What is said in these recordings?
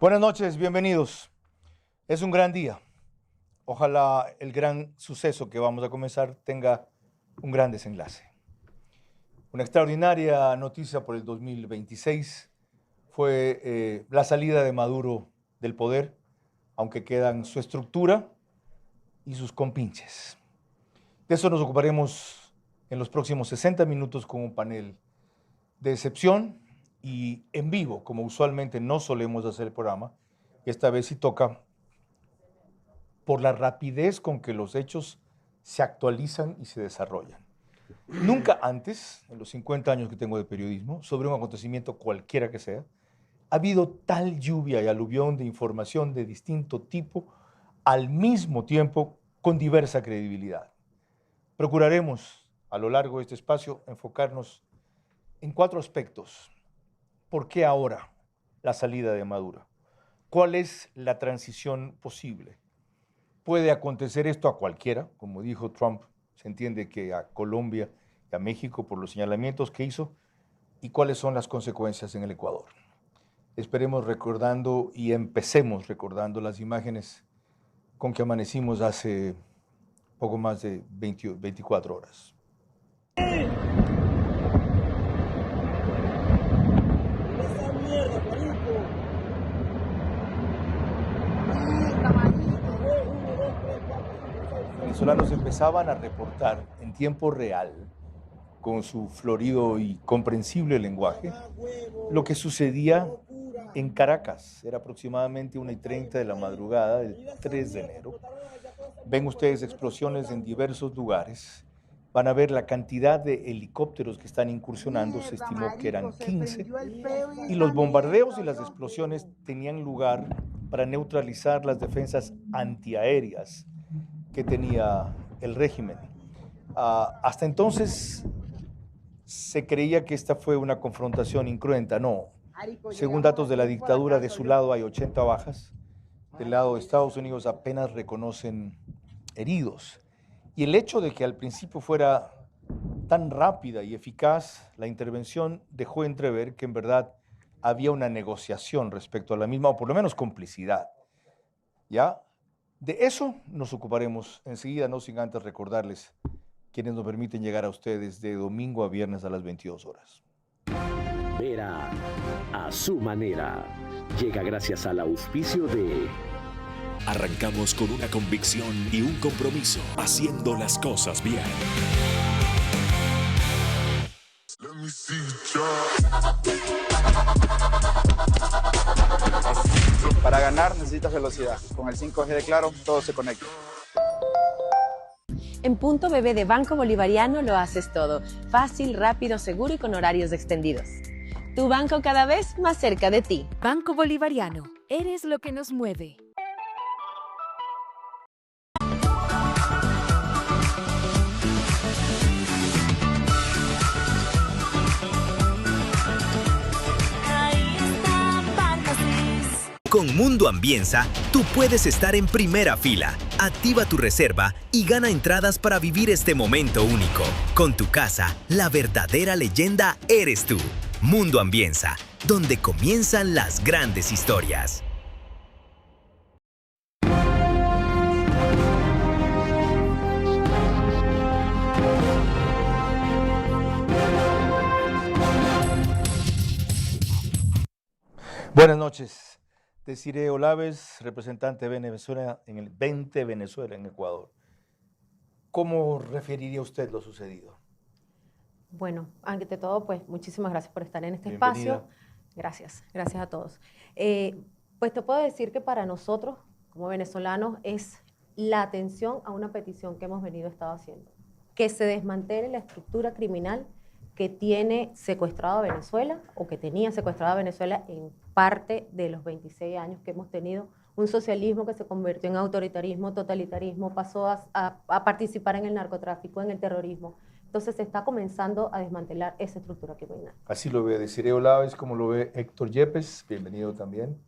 Buenas noches, bienvenidos. Es un gran día. Ojalá el gran suceso que vamos a comenzar tenga un gran desenlace. Una extraordinaria noticia por el 2026 fue la salida de Maduro del poder, aunque quedan su estructura y sus compinches. De eso nos ocuparemos en los próximos 60 minutos con un panel de excepción y en vivo, como usualmente no solemos hacer el programa. Esta vez sí toca por la rapidez con que los hechos se actualizan y se desarrollan. Nunca antes, en los 50 años que tengo de periodismo, sobre un acontecimiento cualquiera que sea, ha habido tal lluvia y aluvión de información de distinto tipo al mismo tiempo con diversa credibilidad. Procuraremos, a lo largo de este espacio, enfocarnos en 4 aspectos. ¿Por qué ahora la salida de Maduro? ¿Cuál es la transición posible? Puede acontecer esto a cualquiera, como dijo Trump, se entiende que a Colombia y a México por los señalamientos que hizo, y cuáles son las consecuencias en el Ecuador. Esperemos recordando y empecemos recordando las imágenes con que amanecimos hace poco más de 24 horas. Venezolanos empezaban a reportar en tiempo real, con su florido y comprensible lenguaje, lo que sucedía en Caracas. Era aproximadamente 1:30 de la madrugada del 3 de enero. Ven ustedes explosiones en diversos lugares. Van a ver la cantidad de helicópteros que están incursionando, se estimó que eran 15, y los bombardeos y las explosiones tenían lugar para neutralizar las defensas antiaéreas que tenía el régimen. Hasta entonces se creía que esta fue una confrontación incruenta. No. Según datos de la dictadura, de su lado hay 80 bajas. Del lado de Estados Unidos apenas reconocen heridos. Y el hecho de que al principio fuera tan rápida y eficaz la intervención dejó entrever que en verdad había una negociación respecto a la misma, o por lo menos complicidad. ¿Ya? De eso nos ocuparemos enseguida, no sin antes recordarles quienes nos permiten llegar a ustedes de domingo a viernes a las 22 horas. Vera a su manera. Llega gracias al auspicio de... Arrancamos con una convicción y un compromiso, haciendo las cosas bien. Para ganar necesitas velocidad. Con el 5G de Claro, todo se conecta. En Punto BB de Banco Bolivariano lo haces todo. Fácil, rápido, seguro y con horarios extendidos. Tu banco cada vez más cerca de ti. Banco Bolivariano. Eres lo que nos mueve. Con Mundo Ambienza, tú puedes estar en primera fila. Activa tu reserva y gana entradas para vivir este momento único. Con tu casa, la verdadera leyenda eres tú. Mundo Ambienza, donde comienzan las grandes historias. Buenas noches. Desiree Olaves, representante de Venezuela en el 20 Venezuela en Ecuador. ¿Cómo referiría usted lo sucedido? Bueno, ante todo, pues muchísimas gracias por estar en este Bienvenida. espacio. Gracias a todos. Pues te puedo decir que para nosotros, como venezolanos, es la atención a una petición que hemos estado haciendo. Que se desmantele la estructura criminal que tiene secuestrado a Venezuela o que tenía secuestrado a Venezuela en parte de los 26 años que hemos tenido un socialismo que se convirtió en autoritarismo, totalitarismo, pasó a participar en el narcotráfico, en el terrorismo. Entonces se está comenzando a desmantelar esa estructura criminal. Así lo ve Desiree Olaves, como lo ve Héctor Yepes. Bienvenido también.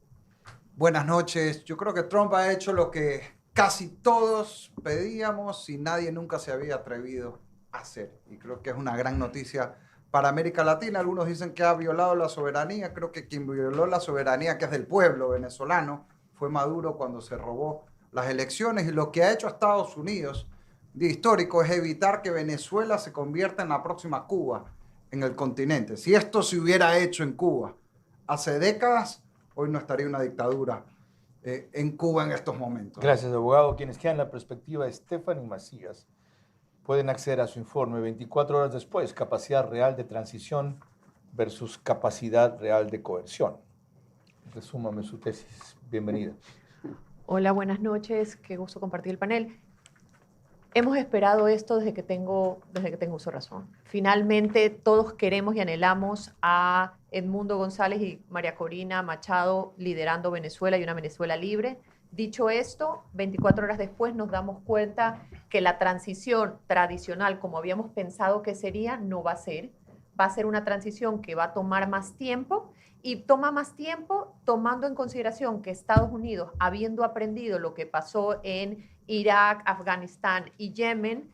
Buenas noches. Yo creo que Trump ha hecho lo que casi todos pedíamos y nadie nunca se había atrevido a hacer. Y creo que es una gran noticia para América Latina. Algunos dicen que ha violado la soberanía. Creo que quien violó la soberanía, que es del pueblo venezolano, fue Maduro cuando se robó las elecciones. Y lo que ha hecho Estados Unidos de histórico es evitar que Venezuela se convierta en la próxima Cuba en el continente. Si esto se hubiera hecho en Cuba hace décadas, hoy no estaría una dictadura en Cuba en estos momentos. Gracias, abogado. Quienes quieran la perspectiva de Stephanie Macías pueden acceder a su informe 24 horas después, capacidad real de transición versus capacidad real de coerción. Resúmame su tesis. Bienvenida. Hola, buenas noches. Qué gusto compartir el panel. Hemos esperado esto desde que tengo uso de razón. Finalmente, todos queremos y anhelamos a Edmundo González y María Corina Machado liderando Venezuela y una Venezuela libre. Dicho esto, 24 horas después nos damos cuenta que la transición tradicional, como habíamos pensado que sería, no va a ser. Va a ser una transición que va a tomar más tiempo, y toma más tiempo tomando en consideración que Estados Unidos, habiendo aprendido lo que pasó en Irak, Afganistán y Yemen,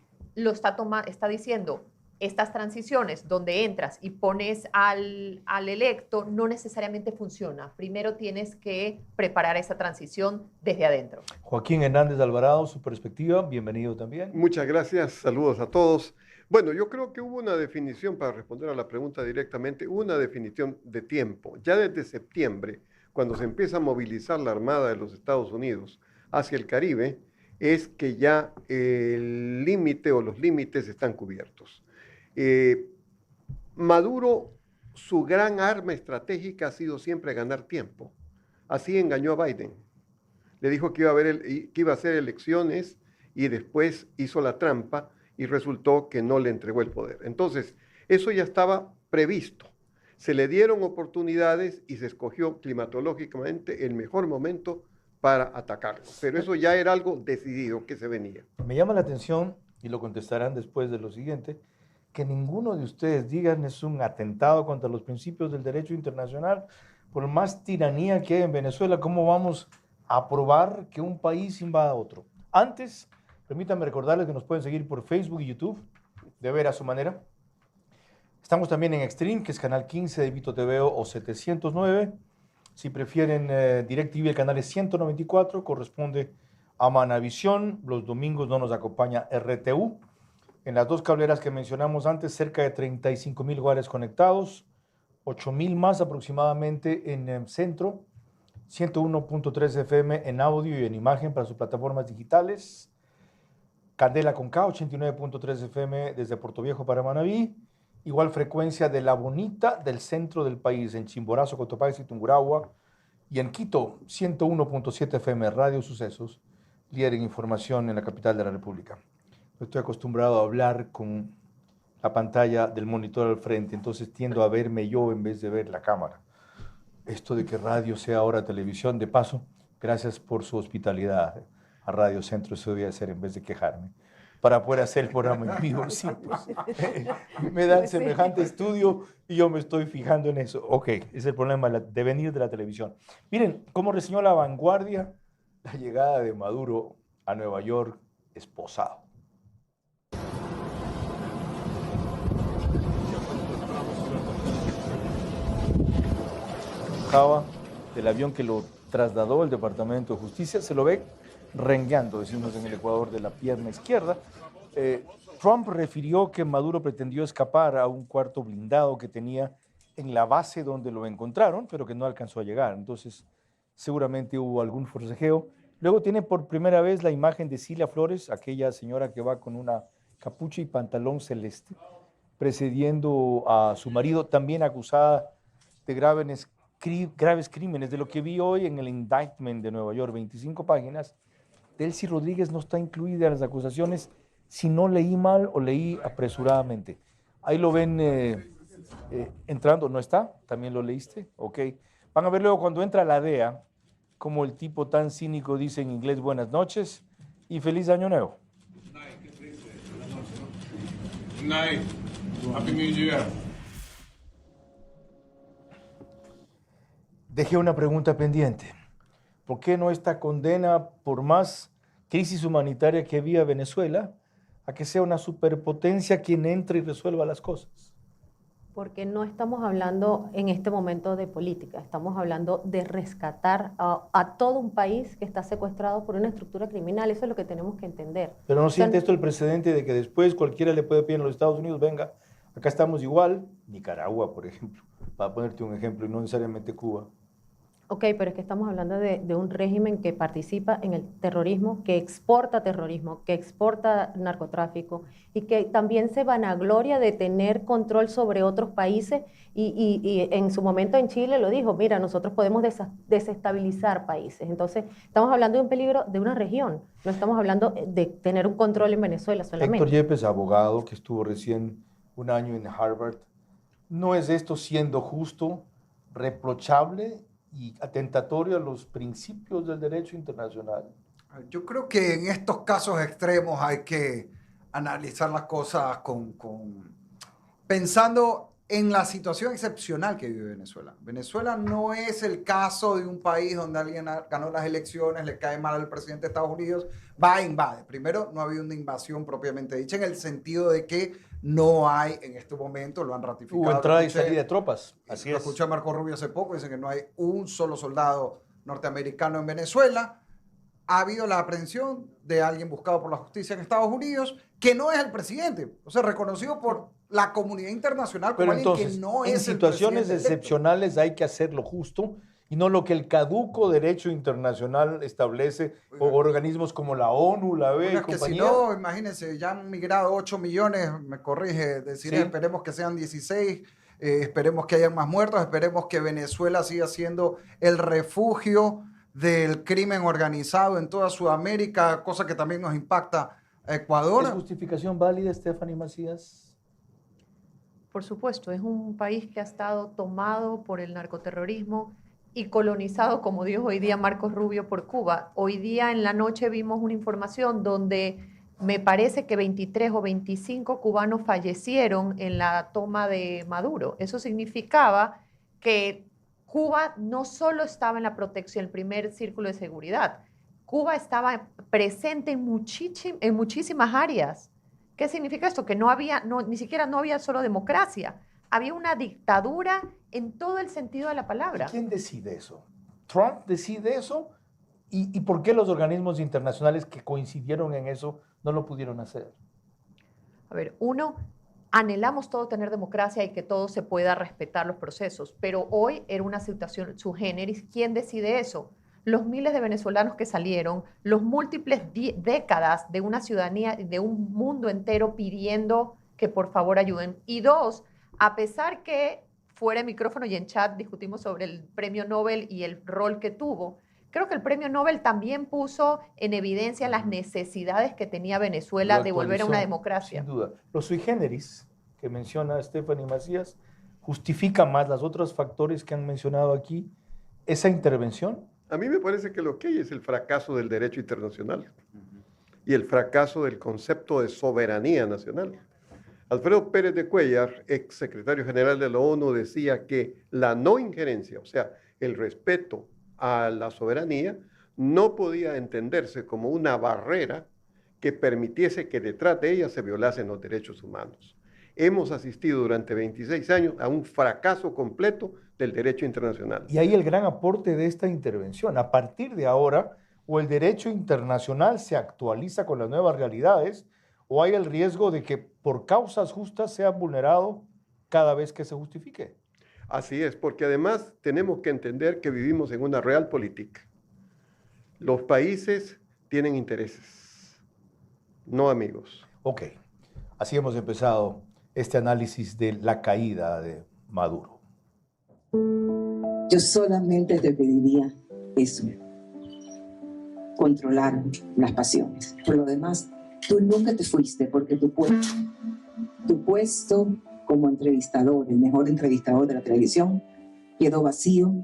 está diciendo, estas transiciones donde entras y pones al electo no necesariamente funciona. Primero tienes que preparar esa transición desde adentro. Joaquín Hernández Alvarado, su perspectiva, bienvenido también. Muchas gracias, saludos a todos. Bueno, yo creo que hubo una definición, para responder a la pregunta directamente, una definición de tiempo. Ya desde septiembre, cuando se empieza a movilizar la Armada de los Estados Unidos hacia el Caribe, es que ya el límite o los límites están cubiertos. Maduro, su gran arma estratégica ha sido siempre ganar tiempo. Así engañó a Biden. Le dijo que iba a hacer elecciones y después hizo la trampa y resultó que no le entregó el poder. Entonces, eso ya estaba previsto. Se le dieron oportunidades y se escogió climatológicamente el mejor momento para atacarlo. Pero eso ya era algo decidido que se venía. Me llama la atención, y lo contestarán después de lo siguiente, que ninguno de ustedes digan es un atentado contra los principios del derecho internacional. Por más tiranía que hay en Venezuela, ¿cómo vamos a aprobar que un país invada a otro? Antes, permítanme recordarles que nos pueden seguir por Facebook y YouTube, de ver a su manera. Estamos también en Extreme, que es canal 15 de Vito TV o 709. Si prefieren DirecTV, el canal es 194, corresponde a Manavisión. Los domingos no nos acompaña RTU. En las dos cableras que mencionamos antes, cerca de 35,000 hogares conectados, 8,000 más aproximadamente en el centro, 101.3 FM en audio y en imagen para sus plataformas digitales. Candela con K, 89.3 FM desde Puerto Viejo para Manabí. Igual frecuencia de La Bonita del centro del país, en Chimborazo, Cotopaxi, Tungurahua. Y en Quito, 101.7 FM Radio Sucesos, líder en información en la capital de la República. Estoy acostumbrado a hablar con la pantalla del monitor al frente, entonces tiendo a verme yo en vez de ver la cámara. Esto de que radio sea ahora televisión, de paso, gracias por su hospitalidad a Radio Centro, eso debía ser en vez de quejarme, para poder hacer el programa en vivo. Sí, pues, me dan semejante estudio y yo me estoy fijando en eso. Ok, es el problema de venir de la televisión. Miren, como reseñó La Vanguardia, la llegada de Maduro a Nueva York esposado. Del avión que lo trasladó el Departamento de Justicia, se lo ve rengueando, decimos en el Ecuador, de la pierna izquierda. Trump refirió que Maduro pretendió escapar a un cuarto blindado que tenía en la base donde lo encontraron, pero que no alcanzó a llegar. Entonces, seguramente hubo algún forcejeo. Luego tiene por primera vez la imagen de Cilia Flores, aquella señora que va con una capucha y pantalón celeste, precediendo a su marido, también acusada de graves crímenes. De lo que vi hoy en el indictment de Nueva York, 25 páginas, Delcy Rodríguez no está incluida en las acusaciones, si no leí mal o leí apresuradamente. Ahí lo ven entrando, ¿no está? ¿También lo leíste? Ok. Van a ver luego cuando entra la DEA, como el tipo tan cínico dice en inglés buenas noches y feliz año nuevo. Good night. Happy New Year. Dejé una pregunta pendiente. ¿Por qué no esta condena, por más crisis humanitaria que había Venezuela, a que sea una superpotencia quien entre y resuelva las cosas? Porque no estamos hablando en este momento de política, estamos hablando de rescatar a todo un país que está secuestrado por una estructura criminal. Eso es lo que tenemos que entender. Pero ¿no siente esto el precedente de que después cualquiera le puede pedir a los Estados Unidos, venga, acá estamos igual, Nicaragua, por ejemplo, para ponerte un ejemplo, y no necesariamente Cuba? Ok, pero es que estamos hablando de un régimen que participa en el terrorismo, que exporta narcotráfico y que también se vanagloria de tener control sobre otros países y en su momento en Chile lo dijo, mira, nosotros podemos desestabilizar países. Entonces, estamos hablando de un peligro de una región, no estamos hablando de tener un control en Venezuela solamente. Héctor Yepes, abogado que estuvo recién un año en Harvard, ¿no es esto siendo justo, reprochable y atentatorio a los principios del derecho internacional? Yo creo que en estos casos extremos hay que analizar las cosas pensando en la situación excepcional que vive Venezuela. Venezuela no es el caso de un país donde alguien ganó las elecciones, le cae mal al presidente de Estados Unidos, va e invade. Primero, no ha habido una invasión propiamente dicha en el sentido de que no hay en este momento, lo han ratificado. Hubo entrada y salida de tropas, así es. Lo escuché a Marco Rubio hace poco, dice que no hay un solo soldado norteamericano en Venezuela. Ha habido la aprehensión de alguien buscado por la justicia en Estados Unidos, que no es el presidente, o sea, reconocido por la comunidad internacional como alguien que no es el presidente. En situaciones excepcionales hay que hacerlo justo y no lo que el caduco derecho internacional establece, o organismos como la ONU, la OEA y compañía. Si no, imagínense, ya han migrado 8 millones, me corrige, decir, ¿sí? Esperemos que sean 16, esperemos que hayan más muertos, esperemos que Venezuela siga siendo el refugio del crimen organizado en toda Sudamérica, cosa que también nos impacta a Ecuador. ¿Es justificación válida, Stephanie Macías? Por supuesto, es un país que ha estado tomado por el narcoterrorismo y colonizado, como dijo hoy día Marcos Rubio, por Cuba. Hoy día en la noche vimos una información donde me parece que 23 o 25 cubanos fallecieron en la toma de Maduro. Eso significaba que Cuba no solo estaba en la protección, el primer círculo de seguridad, Cuba estaba presente en muchísimas áreas. ¿Qué significa esto? Que ni siquiera no había solo democracia, había una dictadura en todo el sentido de la palabra. ¿Y quién decide eso? ¿Trump decide eso? ¿Y por qué los organismos internacionales que coincidieron en eso no lo pudieron hacer? A ver, anhelamos todo tener democracia y que todo se pueda respetar los procesos, pero hoy era una situación sui generis. ¿Quién decide eso? Los miles de venezolanos que salieron, los múltiples décadas de una ciudadanía, de un mundo entero pidiendo que por favor ayuden. Y dos, a pesar que fuera de micrófono y en chat discutimos sobre el premio Nobel y el rol que tuvo, creo que el premio Nobel también puso en evidencia las necesidades que tenía Venezuela de volver a una democracia. Sin duda. Los sui generis que menciona Stephanie Macías justifica más los otros factores que han mencionado aquí, esa intervención. A mí me parece que lo que hay es el fracaso del derecho internacional y el fracaso del concepto de soberanía nacional. Alfredo Pérez de Cuéllar, ex secretario general de la ONU, decía que la no injerencia, o sea, el respeto a la soberanía, no podía entenderse como una barrera que permitiese que detrás de ella se violasen los derechos humanos. Hemos asistido durante 26 años a un fracaso completo del derecho internacional. Y ahí el gran aporte de esta intervención. A partir de ahora, o el derecho internacional se actualiza con las nuevas realidades, o hay el riesgo de que por causas justas sea vulnerado cada vez que se justifique. Así es, porque además tenemos que entender que vivimos en una realpolitik. Los países tienen intereses, no amigos. Ok, así hemos empezado este análisis de la caída de Maduro. Yo solamente te pediría eso, controlar las pasiones. Por lo demás, tú nunca te fuiste porque tu puesto como entrevistador, el mejor entrevistador de la televisión, quedó vacío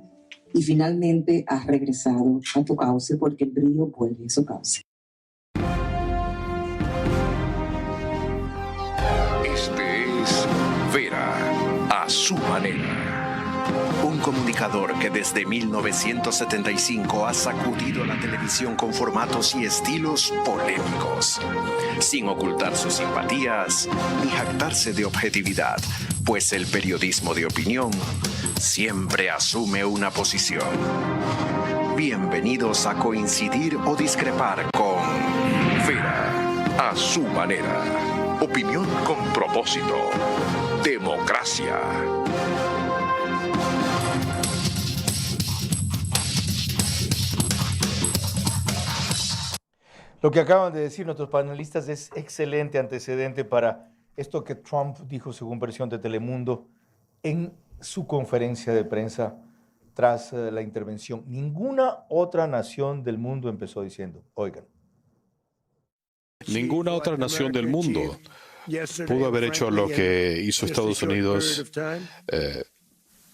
y finalmente has regresado a tu cauce porque el brillo vuelve a su cauce. Este es Vera a su manera. Un comunicador que desde 1975 ha sacudido la televisión con formatos y estilos polémicos, sin ocultar sus simpatías ni jactarse de objetividad. pues el periodismo de opinión siempre asume una posición. Bienvenidos a coincidir o discrepar con Vera a su manera. Opinión con propósito. Democracia. Lo que acaban de decir nuestros panelistas es excelente antecedente para esto que Trump dijo, según versión de Telemundo, en su conferencia de prensa tras la intervención. Ninguna otra nación del mundo empezó diciendo, oigan. Ninguna otra nación del mundo pudo haber hecho lo que hizo Estados Unidos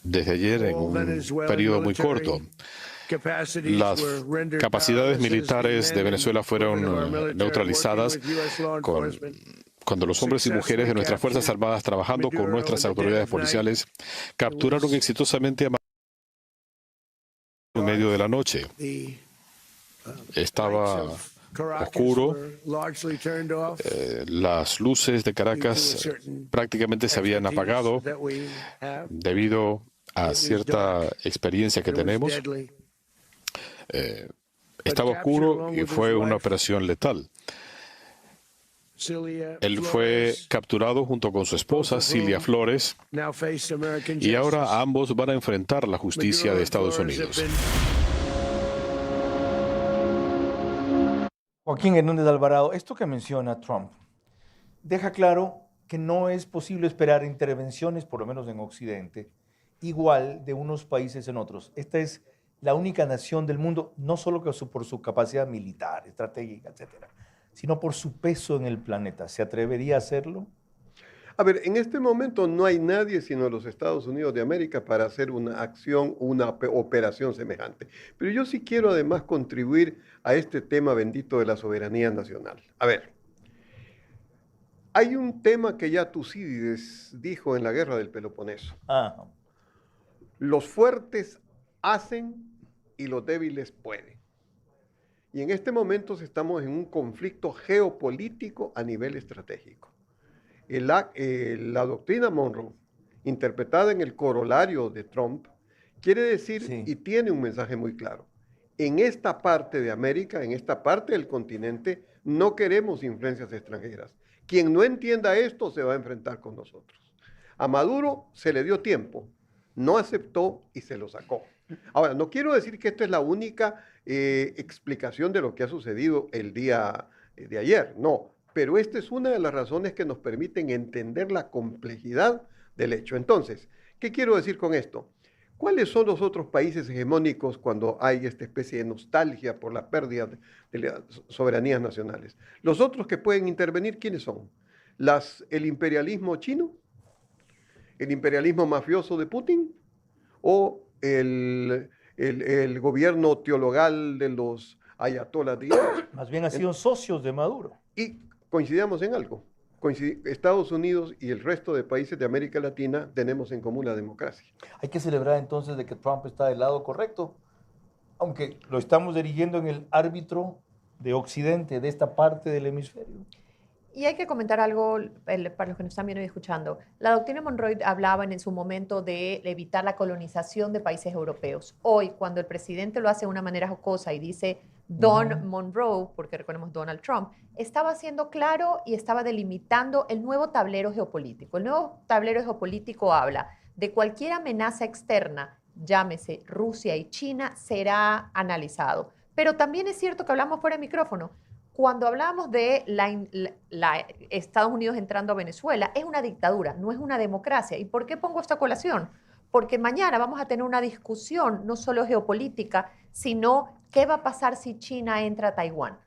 desde ayer en un periodo muy corto. Las capacidades militares de Venezuela fueron neutralizadas cuando los hombres y mujeres de nuestras Fuerzas Armadas, trabajando con nuestras autoridades policiales, capturaron exitosamente a en medio de la noche. Estaba oscuro, las luces de Caracas prácticamente se habían apagado debido a cierta experiencia que tenemos. Estaba oscuro y fue una operación letal. Él fue capturado junto con su esposa, Cilia Flores, y ahora ambos van a enfrentar la justicia de Estados Unidos. Joaquín Hernández Alvarado, esto que menciona Trump deja claro que no es posible esperar intervenciones, por lo menos en Occidente, igual de unos países en otros. Esta es la única nación del mundo, no solo por su capacidad militar, estratégica, etcétera, sino por su peso en el planeta. ¿Se atrevería a hacerlo? A ver, en este momento no hay nadie sino los Estados Unidos de América para hacer una acción, una operación semejante. Pero yo sí quiero además contribuir a este tema bendito de la soberanía nacional. A ver, hay un tema que ya Tucídides dijo en la guerra del Peloponeso. Los fuertes hacen y los débiles pueden. Y en este momento estamos en un conflicto geopolítico a nivel estratégico. La doctrina Monroe, interpretada en el corolario de Trump, quiere decir y tiene un mensaje muy claro. En esta parte de América, en esta parte del continente, no queremos influencias extranjeras. Quien no entienda esto se va a enfrentar con nosotros. A Maduro se le dio tiempo, no aceptó y se lo sacó. Ahora, no quiero decir que esto es la única explicación de lo que ha sucedido el día de ayer, no, pero esta es una de las razones que nos permiten entender la complejidad del hecho. Entonces, ¿qué quiero decir con esto? ¿Cuáles son los otros países hegemónicos cuando hay esta especie de nostalgia por la pérdida de las soberanías nacionales? Los otros que pueden intervenir, ¿quiénes son? ¿El imperialismo chino? ¿El imperialismo mafioso de Putin? ¿O el gobierno teologal de los ayatolás de Irán? Más bien han sido socios de Maduro. Y coincidamos en algo. Estados Unidos y el resto de países de América Latina tenemos en común la democracia. Hay que celebrar entonces de que Trump está del lado correcto, aunque lo estamos dirigiendo en el árbitro de Occidente, de esta parte del hemisferio. Y hay que comentar algo para los que nos están viendo y escuchando. La doctrina Monroe hablaba en su momento de evitar la colonización de países europeos. Hoy, cuando el presidente lo hace de una manera jocosa y dice Don Monroe, porque recordemos Donald Trump, estaba siendo claro y estaba delimitando el nuevo tablero geopolítico. El nuevo tablero geopolítico habla de cualquier amenaza externa, llámese Rusia y China, será analizado. Pero también es cierto que hablamos fuera de micrófono. Cuando hablamos de Estados Unidos entrando a Venezuela, es una dictadura, no es una democracia. ¿Y por qué pongo esta colación? Porque mañana vamos a tener una discusión no solo geopolítica, sino qué va a pasar si China entra a Taiwán.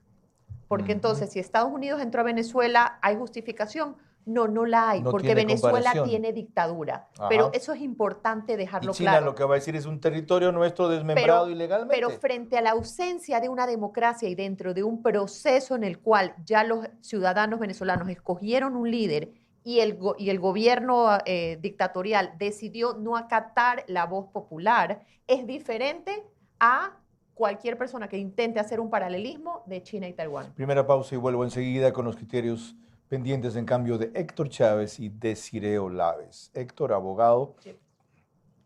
Porque entonces, si Estados Unidos entró a Venezuela, ¿hay justificación? No, no la hay, porque Venezuela tiene dictadura. Ajá. Pero eso es importante dejarlo China claro. Lo que va a decir es un territorio nuestro desmembrado ilegalmente. Pero frente a la ausencia de una democracia y dentro de un proceso en el cual ya los ciudadanos venezolanos escogieron un líder y el gobierno dictatorial decidió no acatar la voz popular, es diferente a cualquier persona que intente hacer un paralelismo de China y Taiwán. Primera pausa y vuelvo enseguida con los criterios pendientes en cambio de Héctor Chávez y Desiree Olaves. Héctor, abogado. Sí.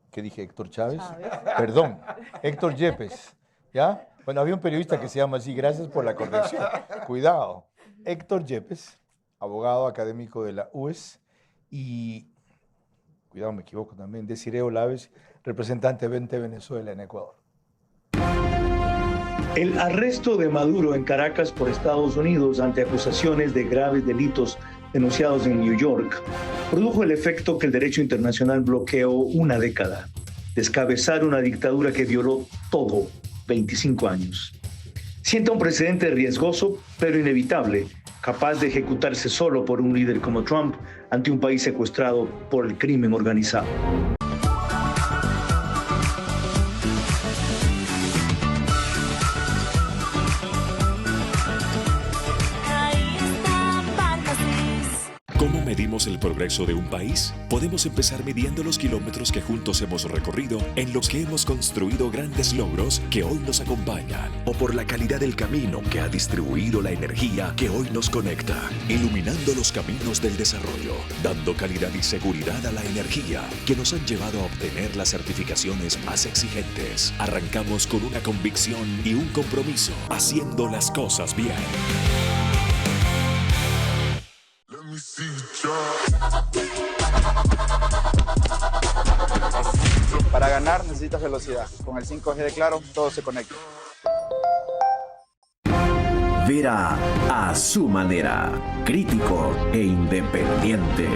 ¿Qué dije? ¿Héctor Chávez? Perdón, Héctor Yepes. ¿Ya? Bueno, había un periodista que se llama así, gracias por la corrección. Cuidado. Héctor Yepes, abogado académico de la UES, y, cuidado, me equivoco también, Desiree Olaves, representante de Venezuela en Ecuador. El arresto de Maduro en Caracas por Estados Unidos ante acusaciones de graves delitos denunciados en New York produjo el efecto que el derecho internacional bloqueó una década. Descabezar una dictadura que violó todo, 25 años. Sienta un precedente riesgoso, pero inevitable, capaz de ejecutarse solo por un líder como Trump ante un país secuestrado por el crimen organizado. ¿Cómo medimos el progreso de un país? Podemos empezar midiendo los kilómetros que juntos hemos recorrido, en los que hemos construido grandes logros que hoy nos acompañan, o por la calidad del camino que ha distribuido la energía que hoy nos conecta, iluminando los caminos del desarrollo, dando calidad y seguridad a la energía que nos han llevado a obtener las certificaciones más exigentes. Arrancamos con una convicción y un compromiso, haciendo las cosas bien. Para ganar necesitas velocidad. Con el 5G de Claro, todo se conecta. Vera a su manera, crítico e independiente.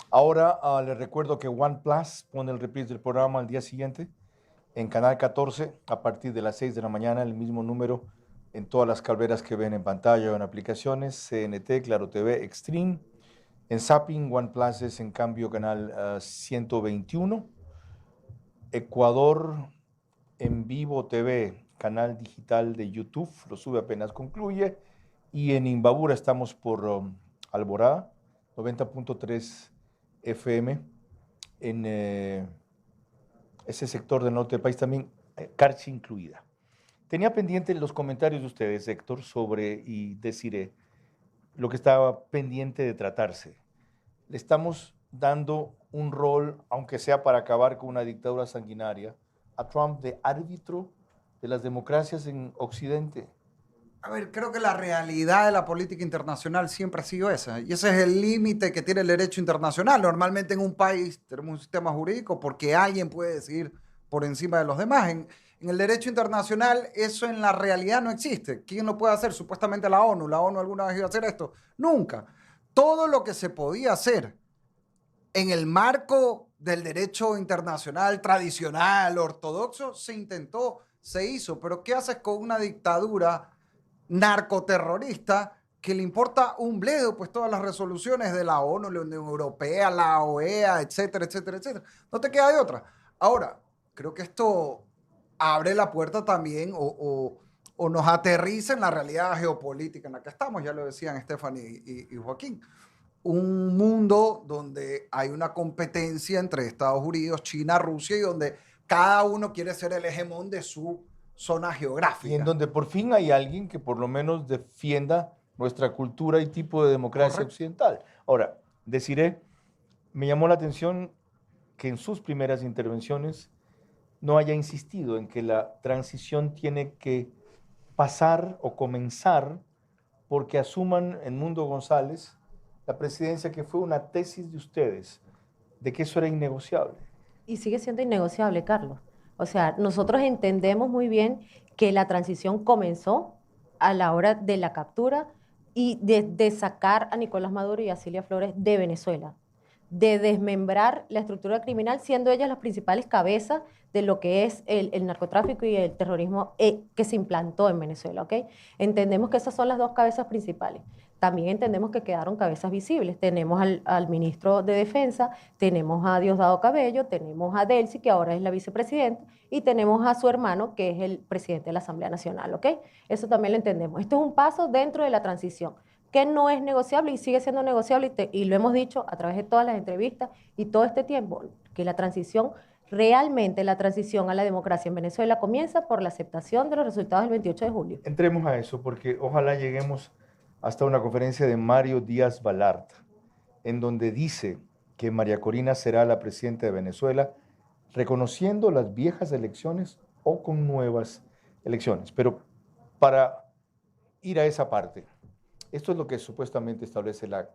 Ahora les recuerdo que OnePlus pone el reprise del programa al día siguiente en Canal 14 a partir de las 6 de la mañana, el mismo número en todas las calderas que ven en pantalla o en aplicaciones, CNT, Claro TV, Extreme. En Zapping, OnePlus es en cambio canal 121. Ecuador en Vivo TV, canal digital de YouTube, lo sube apenas concluye. Y en Imbabura estamos por Alborada, 90.3 FM. En ese sector del norte del país también, Carchi incluida. Tenía pendiente los comentarios de ustedes, Héctor, sobre, y Desiree, lo que estaba pendiente de tratarse. Le estamos dando un rol, aunque sea para acabar con una dictadura sanguinaria, a Trump de árbitro de las democracias en Occidente. A ver, creo que la realidad de la política internacional siempre ha sido esa. Y ese es el límite que tiene el derecho internacional. Normalmente en un país tenemos un sistema jurídico porque alguien puede decidir por encima de los demás. En el derecho internacional eso en la realidad no existe. ¿Quién lo puede hacer? Supuestamente la ONU. ¿La ONU alguna vez iba a hacer esto? Nunca. Todo lo que se podía hacer en el marco del derecho internacional tradicional, ortodoxo, se intentó, se hizo. Pero ¿qué haces con una dictadura narcoterrorista que le importa un bledo? Pues todas las resoluciones de la ONU, la Unión Europea, la OEA, etcétera, etcétera, etcétera. No te queda de otra. Ahora, creo que esto abre la puerta también o nos aterriza en la realidad geopolítica en la que estamos, ya lo decían Stephanie y Joaquín. Un mundo donde hay una competencia entre Estados Unidos, China, Rusia, y donde cada uno quiere ser el hegemón de su zona geográfica. Y en donde por fin hay alguien que por lo menos defienda nuestra cultura y tipo de democracia occidental. Ahora, Desiree, me llamó la atención que en sus primeras intervenciones no haya insistido en que la transición tiene que pasar o comenzar porque asuman en Mundo González la presidencia, que fue una tesis de ustedes, de que eso era innegociable. Y sigue siendo innegociable, Carlos. O sea, nosotros entendemos muy bien que la transición comenzó a la hora de la captura y de sacar a Nicolás Maduro y a Cilia Flores de Venezuela, de desmembrar la estructura criminal, siendo ellas las principales cabezas de lo que es el narcotráfico y el terrorismo que se implantó en Venezuela, ¿ok? Entendemos que esas son las dos cabezas principales. También entendemos que quedaron cabezas visibles. Tenemos al ministro de Defensa, tenemos a Diosdado Cabello, tenemos a Delcy, que ahora es la vicepresidenta, y tenemos a su hermano, que es el presidente de la Asamblea Nacional, ¿ok? Eso también lo entendemos. Esto es un paso dentro de la transición, que no es negociable y sigue siendo negociable, y lo hemos dicho a través de todas las entrevistas y todo este tiempo, que la transición realmente la transición a la democracia en Venezuela comienza por la aceptación de los resultados del 28 de julio. Entremos a eso, porque ojalá lleguemos hasta una conferencia de Mario Díaz Balart, en donde dice que María Corina será la presidenta de Venezuela, reconociendo las viejas elecciones o con nuevas elecciones. Pero para ir a esa parte, esto es lo que supuestamente establece la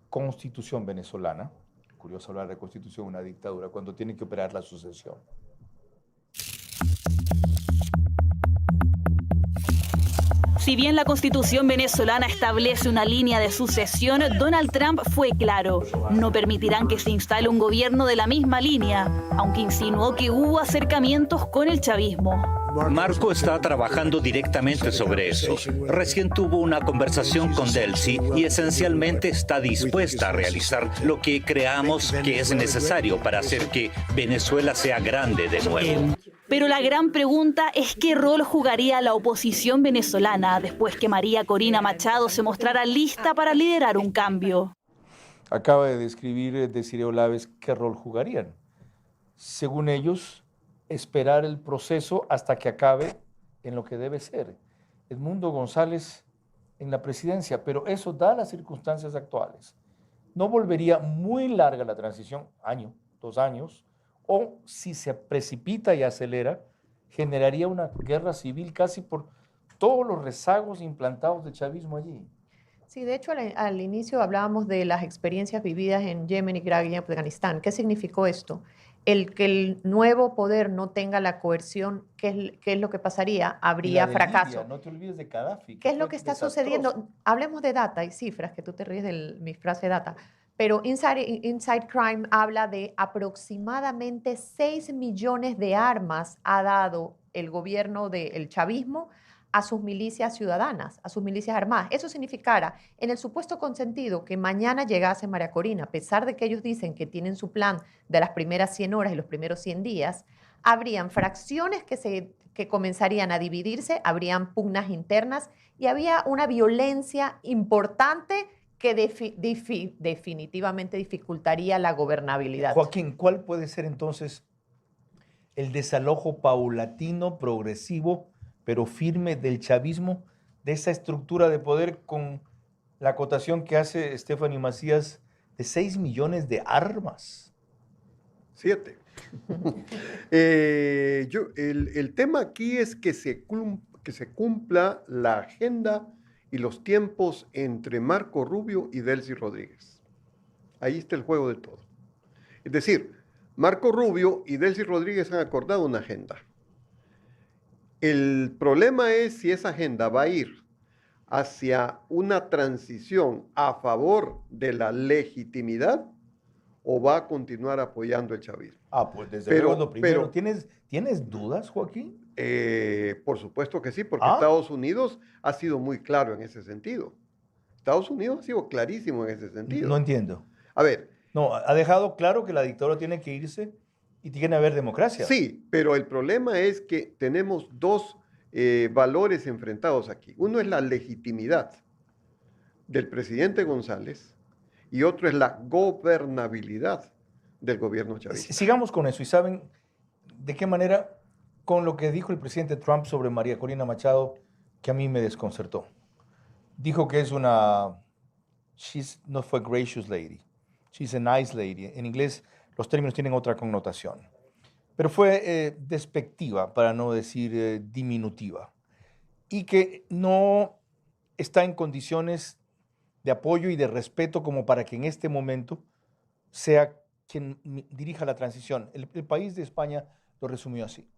Constitución venezolana. Curioso hablar de constitución, una dictadura, cuando tiene que operar la sucesión. Si bien la Constitución venezolana establece una línea de sucesión, Donald Trump fue claro: no permitirán que se instale un gobierno de la misma línea, aunque insinuó que hubo acercamientos con el chavismo. Marco está trabajando directamente sobre eso. Recién tuvo una conversación con Delcy y esencialmente está dispuesta a realizar lo que creamos que es necesario para hacer que Venezuela sea grande de nuevo. Pero la gran pregunta es qué rol jugaría la oposición venezolana después que María Corina Machado se mostrara lista para liderar un cambio. Acaba de describir Desiree Olaves qué rol jugarían. Según ellos, esperar el proceso hasta que acabe en lo que debe ser. Edmundo González en la presidencia, pero eso da las circunstancias actuales. No volvería muy larga la transición, año, 2 años, o si se precipita y acelera, generaría una guerra civil casi por todos los rezagos implantados del chavismo allí. Sí, de hecho al inicio hablábamos de las experiencias vividas en Yemen, Irak y Afganistán. ¿Qué significó esto? El que el nuevo poder no tenga la coerción, ¿qué es lo que pasaría? Habría fracaso. Libia, no te olvides de Gaddafi. ¿Qué es lo que está sucediendo? Hablemos de data y cifras, que tú te ríes de mi frase data. Pero Inside Crime habla de aproximadamente 6 millones de armas ha dado el gobierno del chavismo a sus milicias ciudadanas, a sus milicias armadas. Eso significara, en el supuesto consentido, que mañana llegase María Corina, a pesar de que ellos dicen que tienen su plan de las primeras 100 horas y los primeros 100 días, habrían fracciones que comenzarían a dividirse, habrían pugnas internas y había una violencia importante que definitivamente dificultaría la gobernabilidad. Joaquín, ¿cuál puede ser entonces el desalojo paulatino, progresivo, pero firme del chavismo, de esa estructura de poder con la acotación que hace Stephanie Macías de 6 millones de armas? 7. El tema aquí es que se cumpla la agenda y los tiempos entre Marco Rubio y Delcy Rodríguez. Ahí está el juego de todo. Es decir, Marco Rubio y Delcy Rodríguez han acordado una agenda. El problema es si esa agenda va a ir hacia una transición a favor de la legitimidad o va a continuar apoyando el chavismo. Pues desde luego lo primero. ¿Tienes dudas, Joaquín? Por supuesto que sí, porque Estados Unidos ha sido muy claro en ese sentido. Estados Unidos ha sido clarísimo en ese sentido. No entiendo. A ver. No, ha dejado claro que la dictadura tiene que irse y tiene que haber democracia. Sí, pero el problema es que tenemos 2 valores enfrentados aquí. Uno es la legitimidad del presidente González y otro es la gobernabilidad del gobierno chavista. Sigamos con eso. ¿Y saben de qué manera? Con lo que dijo el presidente Trump sobre María Corina Machado, que a mí me desconcertó. Dijo que es she's not a gracious lady, she's a nice lady. En inglés los términos tienen otra connotación. Pero fue despectiva, para no decir diminutiva. Y que no está en condiciones de apoyo y de respeto como para que en este momento sea quien dirija la transición. El país de España lo resumió así.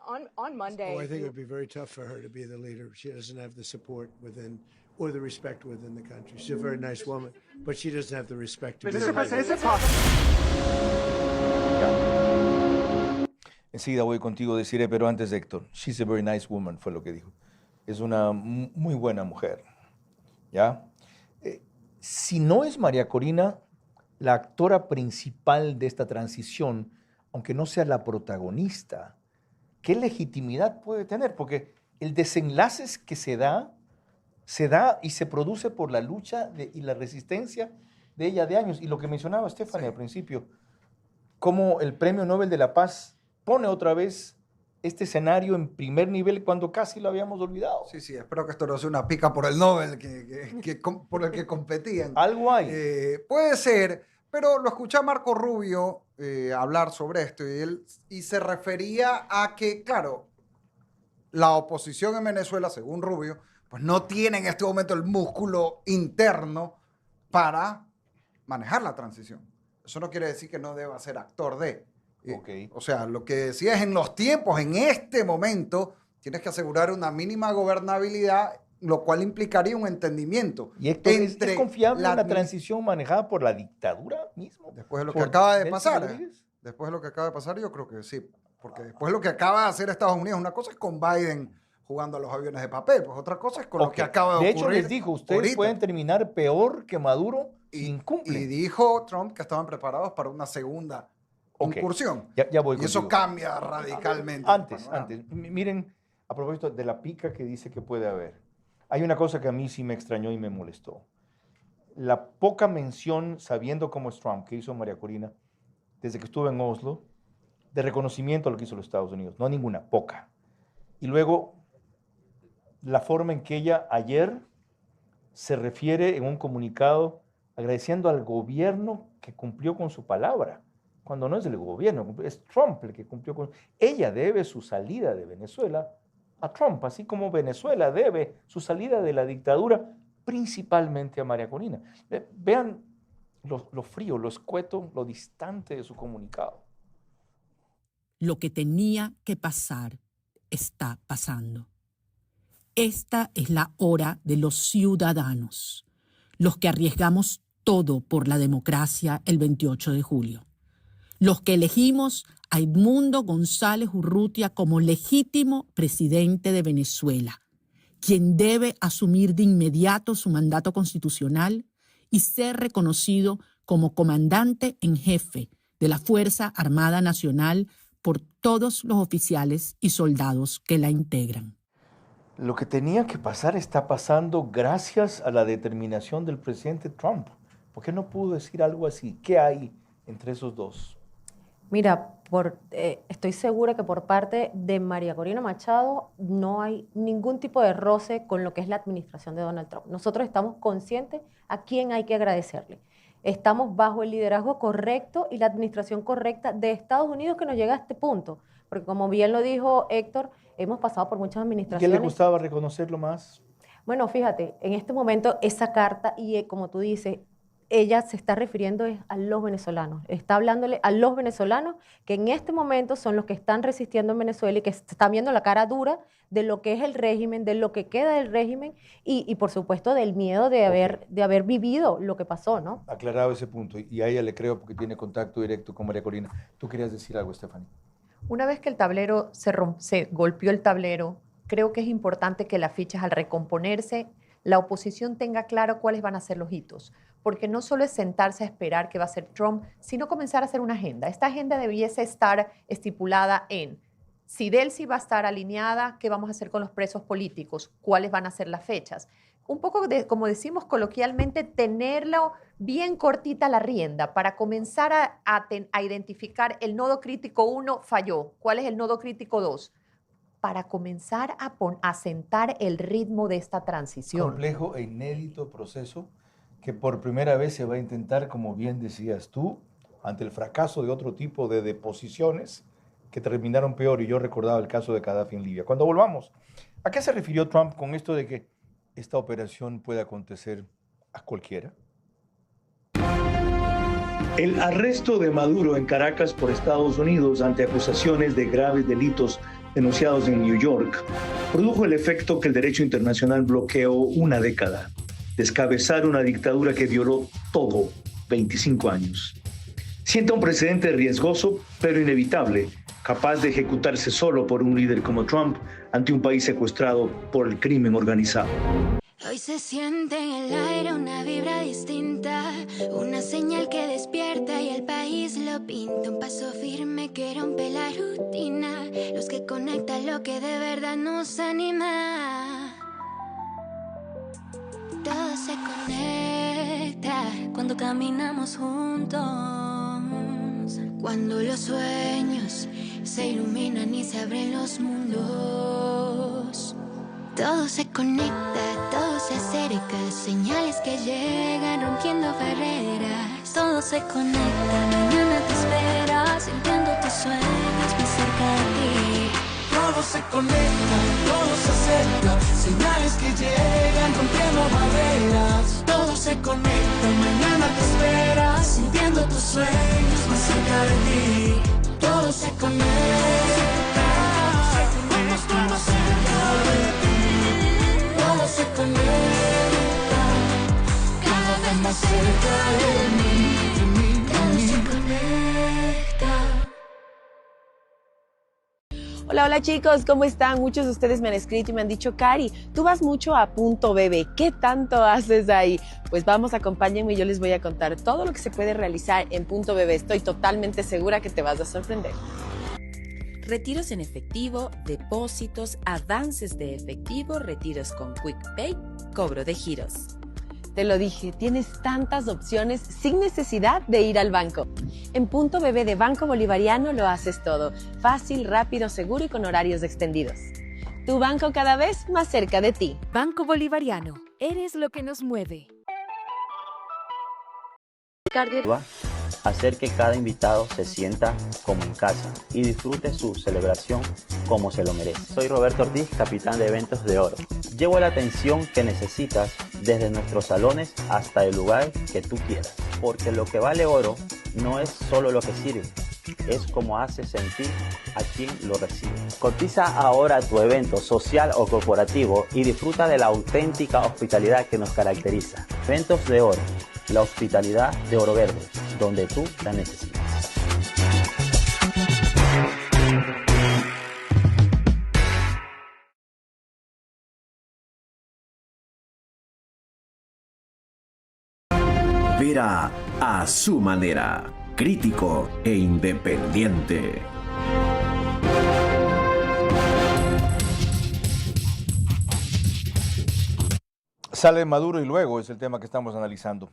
On Monday, I think it would be very tough for her to be the leader. She doesn't have the support within or the respect within the country. She's a very nice woman, but she doesn't have the respect to be the leader. Enseguida voy contigo, Desiree, pero antes Héctor. She's a very nice woman, fue lo que dijo. Es una muy buena mujer. ¿Ya? Si no es María Corina la actora principal de esta transición, aunque no sea la protagonista, ¿qué legitimidad puede tener? Porque el desenlace que se da y se produce por la lucha y la resistencia de ella de años. Y lo que mencionaba Stephanie al principio, cómo el Premio Nobel de la Paz pone otra vez este escenario en primer nivel cuando casi lo habíamos olvidado. Sí, sí, espero que esto no sea una pica por el Nobel por el que competían. Algo hay. Puede ser, pero lo escuché a Marco Rubio hablar sobre esto y se refería a que, claro, la oposición en Venezuela, según Rubio, pues no tiene en este momento el músculo interno para manejar la transición. Eso no quiere decir que no deba ser actor de. Okay. O sea, lo que decía es en los tiempos, en este momento, tienes que asegurar una mínima gobernabilidad, lo cual implicaría un entendimiento. ¿Y esto es confiable en la transición manejada por la dictadura mismo? Después de lo que acaba de pasar. Después de lo que acaba de pasar, yo creo que sí. Porque después de lo que acaba de hacer Estados Unidos, una cosa es con Biden jugando a los aviones de papel, pues otra cosa es con lo que acaba de ocurrir. De hecho, les dijo, ustedes pueden terminar peor que Maduro si incumplen. Y dijo Trump que estaban preparados para una segunda incursión. Ya voy y eso contigo. cambia radicalmente. Antes, miren, a propósito de la pica que dice que puede haber, hay una cosa que a mí sí me extrañó y me molestó. La poca mención, sabiendo cómo es Trump, que hizo María Corina, desde que estuvo en Oslo, de reconocimiento a lo que hizo los Estados Unidos. No ninguna, poca. Y luego, la forma en que ella ayer se refiere en un comunicado agradeciendo al gobierno que cumplió con su palabra, cuando no es el gobierno, es Trump el que cumplió con... Ella debe su salida de Venezuela a Trump, así como Venezuela debe su salida de la dictadura principalmente a María Corina. Vean lo frío, lo escueto, lo distante de su comunicado. Lo que tenía que pasar está pasando. Esta es la hora de los ciudadanos, los que arriesgamos todo por la democracia el 28 de julio. Los que elegimos a Edmundo González Urrutia como legítimo presidente de Venezuela, quien debe asumir de inmediato su mandato constitucional y ser reconocido como comandante en jefe de la Fuerza Armada Nacional por todos los oficiales y soldados que la integran. Lo que tenía que pasar está pasando gracias a la determinación del presidente Trump. ¿Por qué no pudo decir algo así? ¿Qué hay entre esos dos? Mira, estoy segura que por parte de María Corina Machado no hay ningún tipo de roce con lo que es la administración de Donald Trump. Nosotros estamos conscientes a quién hay que agradecerle. Estamos bajo el liderazgo correcto y la administración correcta de Estados Unidos que nos llega a este punto. Porque como bien lo dijo Héctor, hemos pasado por muchas administraciones. ¿Qué le gustaba reconocerlo más? Bueno, fíjate, en este momento esa carta, y como tú dices, ella se está refiriendo a los venezolanos. Está hablándole a los venezolanos que en este momento son los que están resistiendo en Venezuela y que están viendo la cara dura de lo que es el régimen, de lo que queda del régimen y por supuesto del miedo de haber vivido lo que pasó, ¿no? Aclarado ese punto, y a ella le creo porque tiene contacto directo con María Corina. ¿Tú querías decir algo, Stephanie? Una vez que el tablero se golpeó el tablero, creo que es importante que las fichas al recomponerse, la oposición tenga claro cuáles van a ser los hitos. Porque no solo es sentarse a esperar qué va a hacer Trump, sino comenzar a hacer una agenda. Esta agenda debiese estar estipulada en si Delcy va a estar alineada, qué vamos a hacer con los presos políticos, cuáles van a ser las fechas. Un poco, como decimos coloquialmente, tenerlo bien cortita la rienda para comenzar a identificar el nodo crítico 1 falló, cuál es el nodo crítico 2, para comenzar a sentar el ritmo de esta transición. Complejo e inédito proceso que por primera vez se va a intentar, como bien decías tú, ante el fracaso de otro tipo de deposiciones que terminaron peor, y yo recordaba el caso de Gaddafi en Libia. Cuando volvamos, ¿a qué se refirió Trump con esto de que esta operación puede acontecer a cualquiera? El arresto de Maduro en Caracas por Estados Unidos ante acusaciones de graves delitos denunciados en New York produjo el efecto que el derecho internacional bloqueó una década. Descabezar una dictadura que violó todo, 25 años. Sienta un precedente riesgoso, pero inevitable, capaz de ejecutarse solo por un líder como Trump ante un país secuestrado por el crimen organizado. Hoy se siente en el aire una vibra distinta, una señal que despierta y el país lo pinta. Un paso firme que rompe la rutina, los que conectan lo que de verdad nos anima. Todo se conecta cuando caminamos juntos. Cuando los sueños se iluminan y se abren los mundos. Todo se conecta, todo se acerca, señales que llegan rompiendo barreras. Todo se conecta, mañana te espera, sintiendo tus sueños más cerca de ti. Todo se conecta, todo se acerca, señales que llegan rompiendo barreras. Todo se conecta, mañana te espera, sintiendo tus sueños más cerca de ti. Todo se conecta, vamos más cerca de ti. Todo se conecta, cada vez más cerca de mí, todo se conecta. Hola, hola chicos, ¿cómo están? Muchos de ustedes me han escrito y me han dicho, Cari, tú vas mucho a Punto Bebé, ¿qué tanto haces ahí? Pues vamos, acompáñenme y yo les voy a contar todo lo que se puede realizar en Punto Bebé. Estoy totalmente segura que te vas a sorprender. Retiros en efectivo, depósitos, avances de efectivo, retiros con QuickPay, cobro de giros. Te lo dije, tienes tantas opciones sin necesidad de ir al banco. En Punto Bebé de Banco Bolivariano lo haces todo. Fácil, rápido, seguro y con horarios extendidos. Tu banco cada vez más cerca de ti. Banco Bolivariano, eres lo que nos mueve. Hacer que cada invitado se sienta como en casa y disfrute su celebración como se lo merece. Soy Roberto Ortiz, capitán de Eventos de Oro. Llevo la atención que necesitas desde nuestros salones hasta el lugar que tú quieras, porque lo que vale oro no es solo lo que sirve, es como hace sentir a quien lo recibe. Cotiza ahora tu evento social o corporativo y disfruta de la auténtica hospitalidad que nos caracteriza. Eventos de Oro, la hospitalidad de Oro Verde, donde tú la necesitas. Vera a su manera, crítico e independiente. Sale Maduro y luego es el tema que estamos analizando.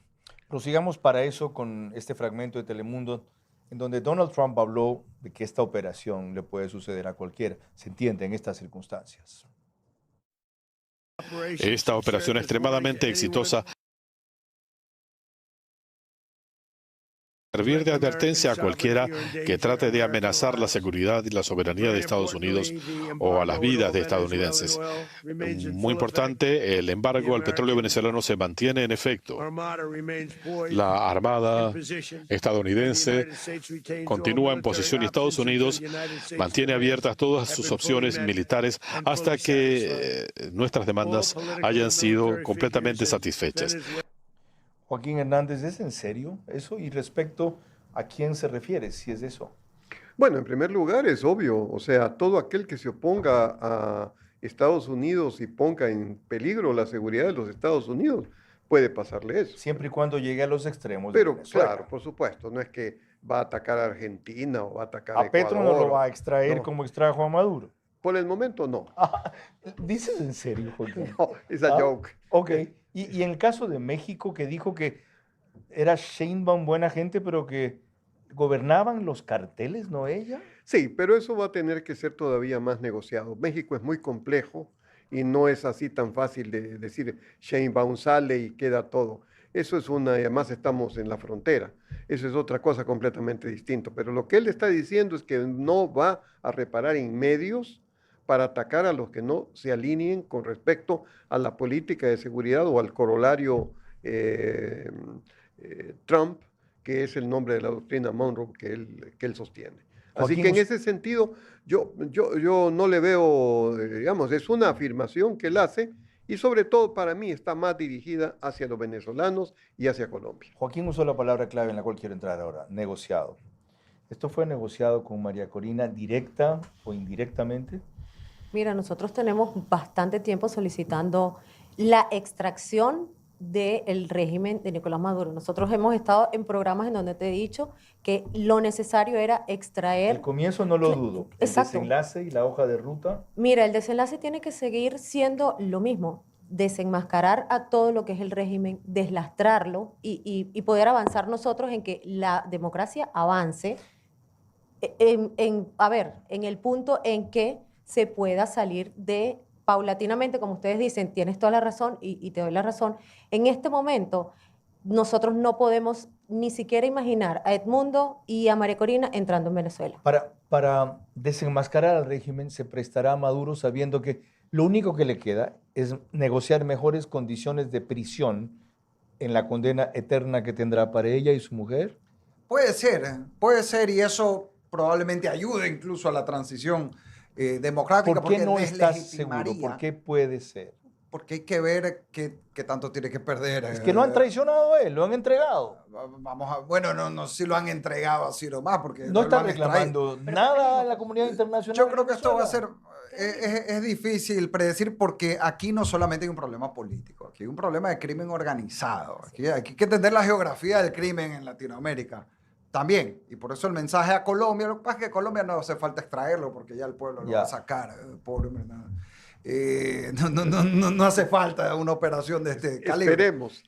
Prosigamos para eso con este fragmento de Telemundo en donde Donald Trump habló de que esta operación le puede suceder a cualquiera. Se entiende en estas circunstancias. Esta operación extremadamente exitosa servir de advertencia a cualquiera que trate de amenazar la seguridad y la soberanía de Estados Unidos o a las vidas de estadounidenses. Muy importante, el embargo al petróleo venezolano se mantiene en efecto. La Armada estadounidense continúa en posición y Estados Unidos mantiene abiertas todas sus opciones militares hasta que nuestras demandas hayan sido completamente satisfechas. Joaquín Hernández, ¿es en serio eso? Y respecto a quién se refiere, si es eso. Bueno, en primer lugar es obvio, o sea, todo aquel que se oponga a Estados Unidos y ponga en peligro la seguridad de los Estados Unidos, puede pasarle eso. Siempre y cuando llegue a los extremos. Pero claro, por supuesto, no es que va a atacar a Argentina o va a atacar a Ecuador. Petro no lo va a extraer como extrajo a Maduro. Por el momento no. ¿Dices en serio, Joaquín? No, es a joke. Ok. Y en el caso de México, que dijo que era Sheinbaum buena gente, pero que gobernaban los carteles, ¿no ella? Sí, pero eso va a tener que ser todavía más negociado. México es muy complejo y no es así tan fácil de decir Sheinbaum sale y queda todo. Eso es y además estamos en la frontera. Eso es otra cosa completamente distinta. Pero lo que él está diciendo es que no va a reparar en medios para atacar a los que no se alineen con respecto a la política de seguridad o al corolario Trump, que es el nombre de la doctrina Monroe que él sostiene. Así que en ese sentido, yo no le veo, digamos, es una afirmación que él hace y sobre todo para mí está más dirigida hacia los venezolanos y hacia Colombia. Joaquín usó la palabra clave en la cual quiero entrar ahora, negociado. ¿Esto fue negociado con María Corina directa o indirectamente? Mira, nosotros tenemos bastante tiempo solicitando la extracción del régimen de Nicolás Maduro. Nosotros hemos estado en programas en donde te he dicho que lo necesario era extraer... El comienzo no lo dudo. Exacto. El desenlace y la hoja de ruta. Mira, el desenlace tiene que seguir siendo lo mismo. desenmascarar a todo lo que es el régimen, deslastrarlo y poder avanzar nosotros en que la democracia avance en el punto en que se pueda salir de paulatinamente, como ustedes dicen, tienes toda la razón y te doy la razón. En este momento, nosotros no podemos ni siquiera imaginar a Edmundo y a María Corina entrando en Venezuela. Para desenmascarar al régimen se prestará a Maduro sabiendo que lo único que le queda es negociar mejores condiciones de prisión en la condena eterna que tendrá para ella y su mujer. Puede ser, y eso probablemente ayude incluso a la transición democrática. ¿Por qué no estás deslegitimaría. seguro? ¿Por qué puede ser? Porque hay que ver qué tanto tiene que perder. Es que lo han traicionado a él, lo han entregado. Bueno, no si lo han entregado así nomás, porque no están reclamando nada en la comunidad internacional. Yo creo que esto va a ser, es difícil predecir porque aquí no solamente hay un problema político, aquí hay un problema de crimen organizado. Aquí hay que entender la geografía del crimen en Latinoamérica también. Y por eso el mensaje a Colombia, lo que pasa es que Colombia no hace falta extraerlo porque ya el pueblo lo va a sacar, pobre verdad. No hace falta una operación de este calibre. Esperemos.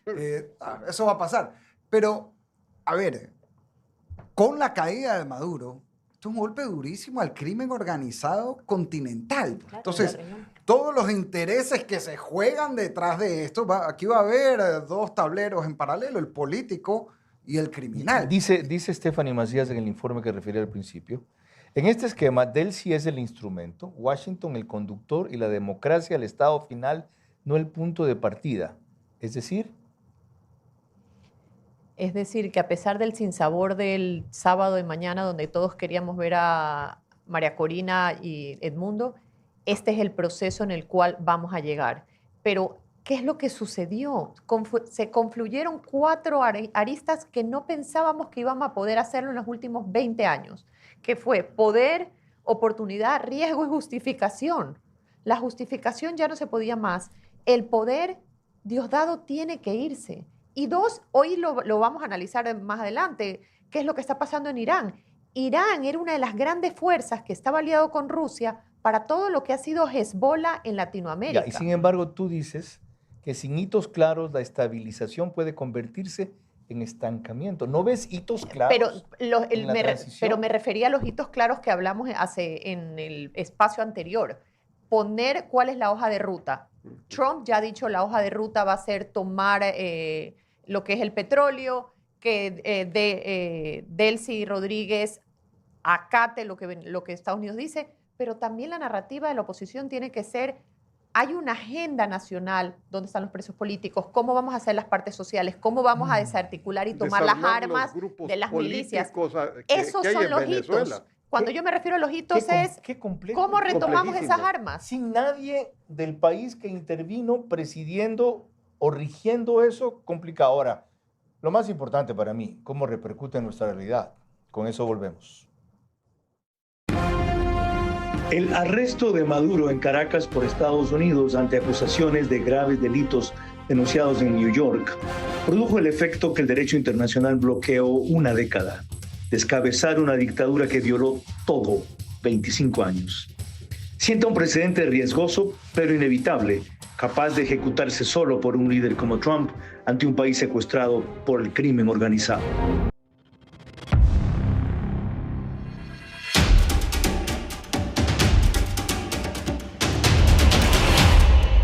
Eso va a pasar. Pero, a ver, con la caída de Maduro, esto es un golpe durísimo al crimen organizado continental. Entonces, todos los intereses que se juegan detrás de esto, aquí va a haber dos tableros en paralelo, el político y el criminal. Dice Stephanie Macías en el informe que referí al principio, en este esquema, Delcy es el instrumento, Washington el conductor y la democracia el estado final, no el punto de partida. Es decir, que a pesar del sinsabor del sábado de mañana, donde todos queríamos ver a María Corina y Edmundo, este es el proceso en el cual vamos a llegar. Pero, ¿qué es lo que sucedió? Se confluyeron 4 aristas que no pensábamos que íbamos a poder hacerlo en los últimos 20 años. Que fue poder, oportunidad, riesgo y justificación. La justificación ya no se podía más. El poder, Diosdado, tiene que irse. Y 2, hoy lo vamos a analizar más adelante, qué es lo que está pasando en Irán. Irán era una de las grandes fuerzas que estaba aliado con Rusia para todo lo que ha sido Hezbollah en Latinoamérica. Y sin embargo, tú dices que sin hitos claros la estabilización puede convertirse en estancamiento. ¿No ves hitos claros pero me refería a los hitos claros que hablamos en el espacio anterior. Poner cuál es la hoja de ruta. Trump ya ha dicho la hoja de ruta va a ser tomar lo que es el petróleo, que Delcy Rodríguez acate lo que Estados Unidos dice, pero también la narrativa de la oposición tiene que ser: hay una agenda nacional donde están los presos políticos, cómo vamos a hacer las partes sociales, cómo vamos a desarticular y tomar las armas de las milicias. Esos son los hitos. Cuando yo me refiero a los hitos es cómo retomamos esas armas. Sin nadie del país que intervino presidiendo o rigiendo eso, complicado. Ahora, lo más importante para mí, cómo repercute en nuestra realidad. Con eso volvemos. El arresto de Maduro en Caracas por Estados Unidos ante acusaciones de graves delitos denunciados en New York produjo el efecto que el derecho internacional bloqueó una década: descabezar una dictadura que violó todo 25 años. Sienta un precedente riesgoso, pero inevitable, capaz de ejecutarse solo por un líder como Trump ante un país secuestrado por el crimen organizado.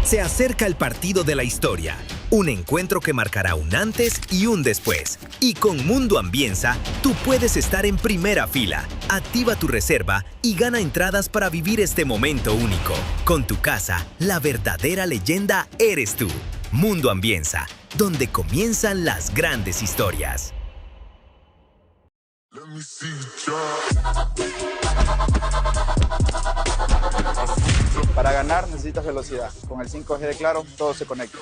Se acerca el partido de la historia, un encuentro que marcará un antes y un después. Y con Mundo Ambienza, tú puedes estar en primera fila. Activa tu reserva y gana entradas para vivir este momento único. Con tu casa, la verdadera leyenda eres tú. Mundo Ambienza, donde comienzan las grandes historias. Para ganar necesitas velocidad. Con el 5G de Claro, todo se conecta.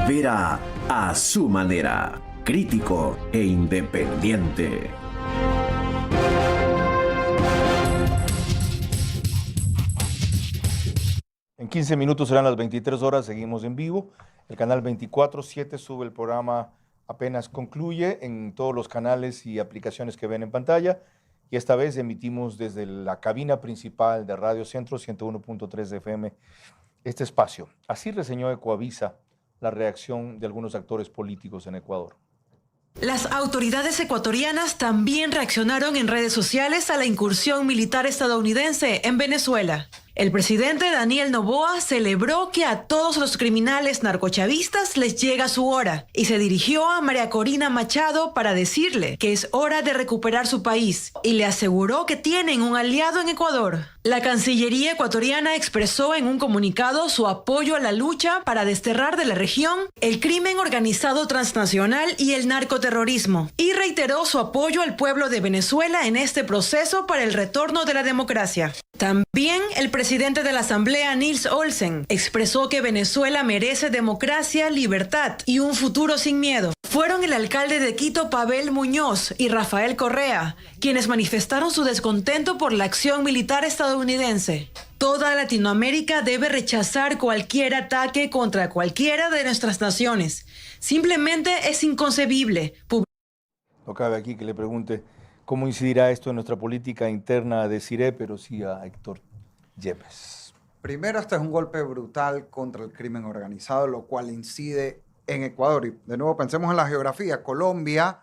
Vera a su manera, crítico e independiente. En 15 minutos serán las 23 horas, seguimos en vivo. El canal 24/7 sube el programa apenas concluye en todos los canales y aplicaciones que ven en pantalla. Y esta vez emitimos desde la cabina principal de Radio Centro 101.3 de FM este espacio. Así reseñó Ecoavisa la reacción de algunos actores políticos en Ecuador. Las autoridades ecuatorianas también reaccionaron en redes sociales a la incursión militar estadounidense en Venezuela. El presidente Daniel Noboa celebró que a todos los criminales narcochavistas les llega su hora y se dirigió a María Corina Machado para decirle que es hora de recuperar su país y le aseguró que tienen un aliado en Ecuador. La Cancillería ecuatoriana expresó en un comunicado su apoyo a la lucha para desterrar de la región el crimen organizado transnacional y el narcoterrorismo y reiteró su apoyo al pueblo de Venezuela en este proceso para el retorno de la democracia. También el presidente de la Asamblea, Nils Olsen, expresó que Venezuela merece democracia, libertad y un futuro sin miedo. Fueron el alcalde de Quito, Pavel Muñoz, y Rafael Correa, quienes manifestaron su descontento por la acción militar estadounidense. Toda Latinoamérica debe rechazar cualquier ataque contra cualquiera de nuestras naciones. Simplemente es inconcebible. No cabe aquí que le pregunte cómo incidirá esto en nuestra política interna de CIRE, pero sí a Héctor Yepes. Primero, este es un golpe brutal contra el crimen organizado, lo cual incide en Ecuador. Y de nuevo, pensemos en la geografía. Colombia,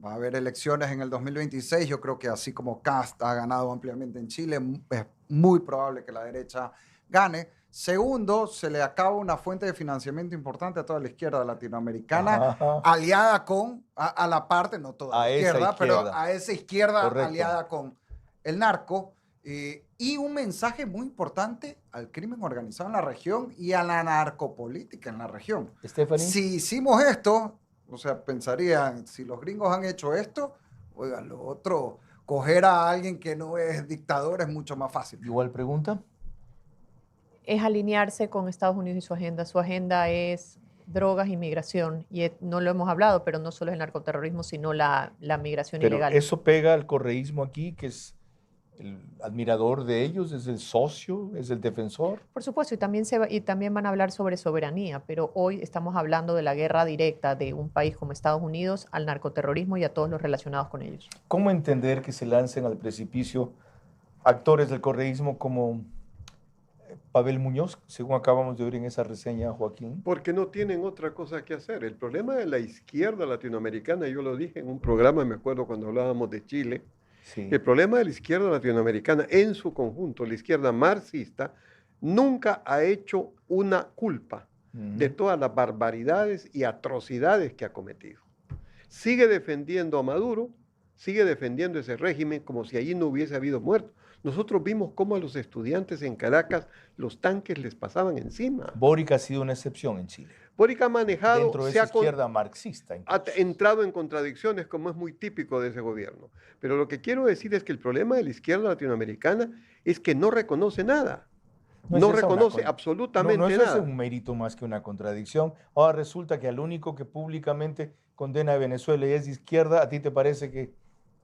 va a haber elecciones en el 2026. Yo creo que así como Kast ha ganado ampliamente en Chile, es muy probable que la derecha gane. Segundo, se le acaba una fuente de financiamiento importante a toda la izquierda latinoamericana, aliada con, a la parte, no toda la izquierda, pero a esa izquierda aliada con el narco. Y un mensaje muy importante al crimen organizado en la región y a la narcopolítica en la región. Stephanie. Si hicimos esto, o sea, pensarían, si los gringos han hecho esto, oigan, lo otro, coger a alguien que no es dictador es mucho más fácil. Igual pregunta. Es alinearse con Estados Unidos y su agenda. Su agenda es drogas y migración. Y no lo hemos hablado, pero no solo es el narcoterrorismo, sino la migración pero ilegal. Eso pega al correísmo aquí, que es el admirador de ellos, es el socio, es el defensor. Por supuesto, y también van a hablar sobre soberanía, pero hoy estamos hablando de la guerra directa de un país como Estados Unidos al narcoterrorismo y a todos los relacionados con ellos. ¿Cómo entender que se lancen al precipicio actores del correísmo como Pavel Muñoz, según acabamos de oír en esa reseña, Joaquín? Porque no tienen otra cosa que hacer. El problema de la izquierda latinoamericana, yo lo dije en un programa, me acuerdo cuando hablábamos de Chile, sí. El problema de la izquierda latinoamericana en su conjunto, la izquierda marxista, nunca ha hecho una culpa de todas las barbaridades y atrocidades que ha cometido. Sigue defendiendo a Maduro, sigue defendiendo ese régimen como si allí no hubiese habido muertos. Nosotros vimos cómo a los estudiantes en Caracas los tanques les pasaban encima. Boric ha sido una excepción en Chile. Boric ha manejado... Dentro de esa izquierda marxista. Ha entrado en contradicciones como es muy típico de ese gobierno. Pero lo que quiero decir es que el problema de la izquierda latinoamericana es que no reconoce nada. No reconoce absolutamente nada. No es un mérito más que una contradicción. Ahora resulta que al único que públicamente condena a Venezuela y es de izquierda, ¿a ti te parece que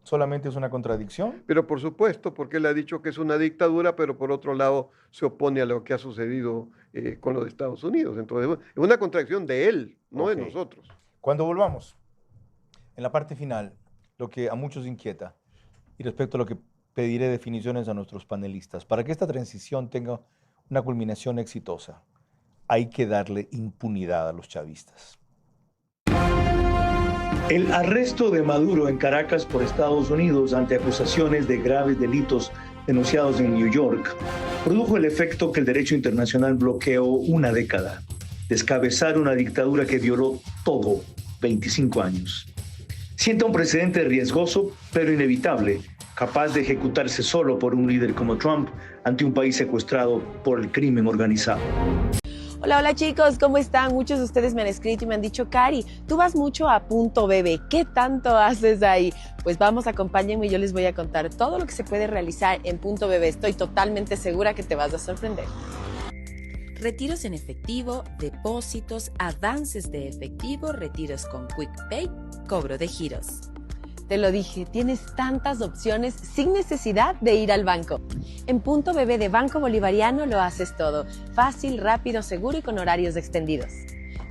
solamente es una contradicción? Pero por supuesto, porque él ha dicho que es una dictadura, pero por otro lado se opone a lo que ha sucedido con los Estados Unidos. Entonces es una contradicción de él, no de nosotros. Cuando volvamos, en la parte final, lo que a muchos inquieta, y respecto a lo que pediré definiciones a nuestros panelistas, para que esta transición tenga una culminación exitosa, hay que darle impunidad a los chavistas. El arresto de Maduro en Caracas por Estados Unidos ante acusaciones de graves delitos denunciados en New York produjo el efecto que el derecho internacional bloqueó una década. Descabezar una dictadura que violó todo, 25 años. Sienta un precedente riesgoso, pero inevitable, capaz de ejecutarse solo por un líder como Trump ante un país secuestrado por el crimen organizado. Hola chicos, ¿cómo están? Muchos de ustedes me han escrito y me han dicho, Cari, tú vas mucho a Punto Bebé, ¿qué tanto haces ahí? Pues vamos, acompáñenme y yo les voy a contar todo lo que se puede realizar en Punto Bebé. Estoy totalmente segura que te vas a sorprender. Retiros en efectivo, depósitos, avances de efectivo, retiros con QuickPay, cobro de giros. Te lo dije, tienes tantas opciones sin necesidad de ir al banco. En Punto Bebé de Banco Bolivariano lo haces todo. Fácil, rápido, seguro y con horarios extendidos.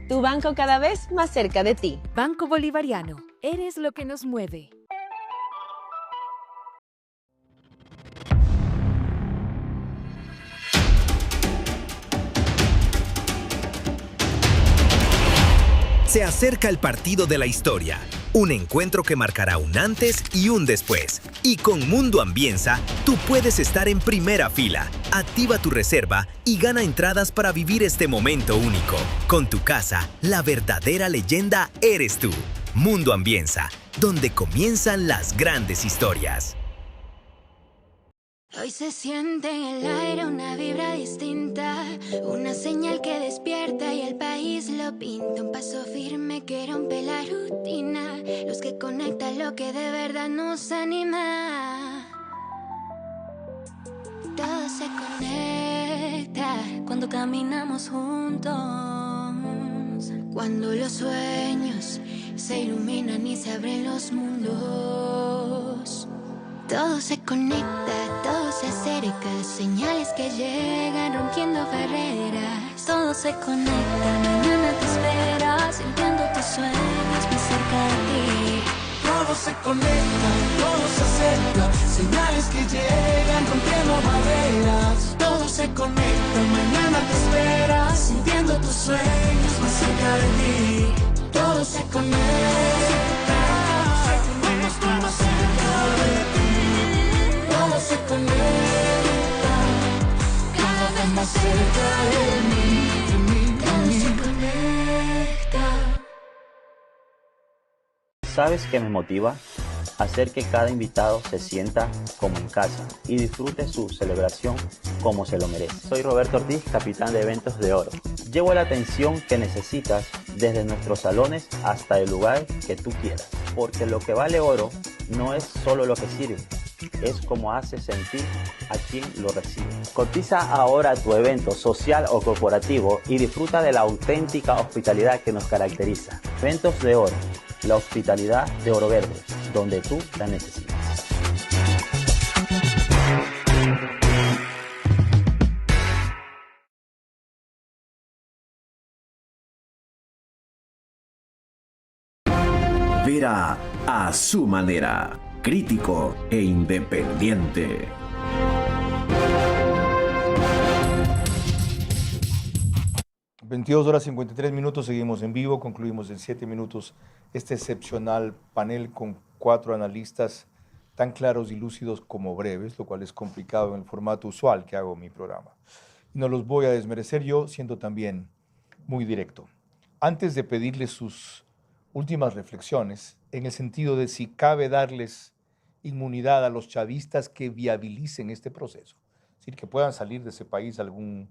Tu banco cada vez más cerca de ti. Banco Bolivariano. Eres lo que nos mueve. Se acerca el partido de la historia, un encuentro que marcará un antes y un después. Y con Mundo Ambienza, tú puedes estar en primera fila. Activa tu reserva y gana entradas para vivir este momento único. Con tu casa, la verdadera leyenda eres tú. Mundo Ambienza, donde comienzan las grandes historias. Hoy se siente en el aire una vibra distinta, una señal que despierta y el país lo pinta. Un paso firme que rompe la rutina, los que conectan lo que de verdad nos anima. Todo se conecta cuando caminamos juntos, cuando los sueños se iluminan y se abren los mundos. Todo se conecta, todo se acerca, señales que llegan rompiendo barreras. Todo se conecta, mañana te espera, sintiendo tus sueños más cerca de ti. Todo se conecta, todo se acerca, señales que llegan rompiendo barreras. Todo se conecta, mañana te espera, sintiendo tus sueños más cerca de ti. Todo se conecta, cuando estoy más cerca de ti. Todo se conecta, cada vez más cerca de mí, todo se conecta. ¿Sabes qué me motiva? Hacer que cada invitado se sienta como en casa y disfrute su celebración como se lo merece. Soy Roberto Ortiz, capitán de eventos de Oro. Llevo la atención que necesitas desde nuestros salones hasta el lugar que tú quieras, porque lo que vale oro no es solo lo que sirve, es como hace sentir a quien lo recibe. Cotiza ahora tu evento social o corporativo y disfruta de la auténtica hospitalidad que nos caracteriza. Eventos de Oro, la hospitalidad de Oro Verde, donde tú la necesitas. Vera a su manera, crítico e independiente. (22:53), seguimos en vivo, concluimos en 7 minutos este excepcional panel con 4 analistas tan claros y lúcidos como breves, lo cual es complicado en el formato usual que hago mi programa. Y no los voy a desmerecer yo, siendo también muy directo. Antes de pedirles sus últimas reflexiones, en el sentido de si cabe darles inmunidad a los chavistas que viabilicen este proceso, es decir, que puedan salir de ese país a algún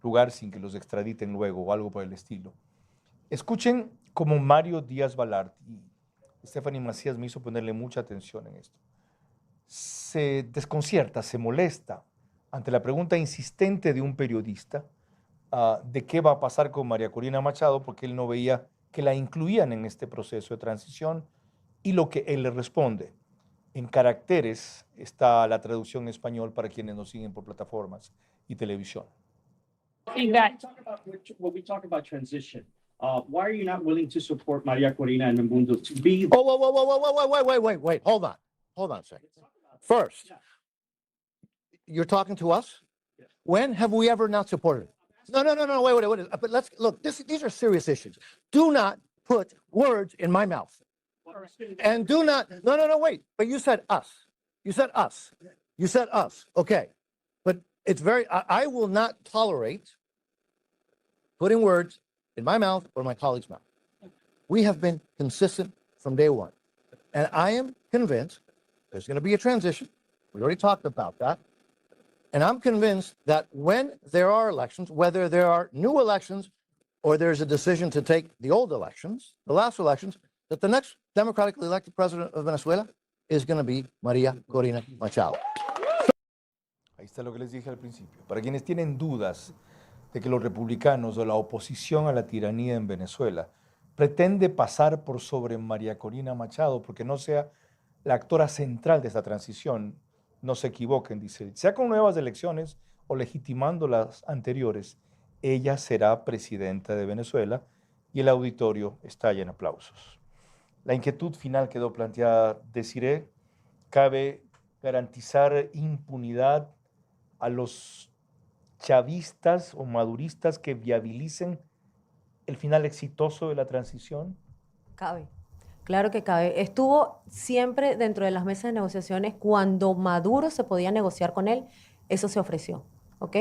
lugar sin que los extraditen luego o algo por el estilo. Escuchen cómo Mario Díaz Balart, y Stephanie Macías me hizo ponerle mucha atención en esto, se desconcierta, se molesta ante la pregunta insistente de un periodista de qué va a pasar con María Corina Machado, porque él no veía que la incluían en este proceso de transición, y lo que él le responde. En caracteres está la traducción en español para quienes nos siguen por plataformas y televisión. When we talk about transition, why are you not willing to support Maria Corina and Mundo to be? Wait. Hold on a second. First, you're talking to us? When have we ever not supported it? No, wait. But let's look, these are serious issues. Do not put words in my mouth. And do not, no, wait. But you said us. You said us. Okay. But it's I will not tolerate putting words in my mouth or my colleague's mouth. We have been consistent from day one. And I am convinced there's going to be a transition. We already talked about that. And I'm convinced that when there are elections, whether there are new elections or there's a decision to take the old elections, the last elections, that the next democratically elected president of Venezuela is going to be María Corina Machado. Ahí está lo que les dije al principio. Para quienes tienen dudas de que los republicanos o la oposición a la tiranía en Venezuela pretende pasar por sobre María Corina Machado porque no sea la actora central de esta transición, no se equivoquen, dice, sea con nuevas elecciones o legitimando las anteriores, ella será presidenta de Venezuela y el auditorio estalla en aplausos. La inquietud final quedó planteada. Desiree, ¿cabe garantizar impunidad a los chavistas o maduristas que viabilicen el final exitoso de la transición? Cabe. Claro que cabe. Estuvo siempre dentro de las mesas de negociaciones. Cuando Maduro se podía negociar con él, eso se ofreció, ¿ok?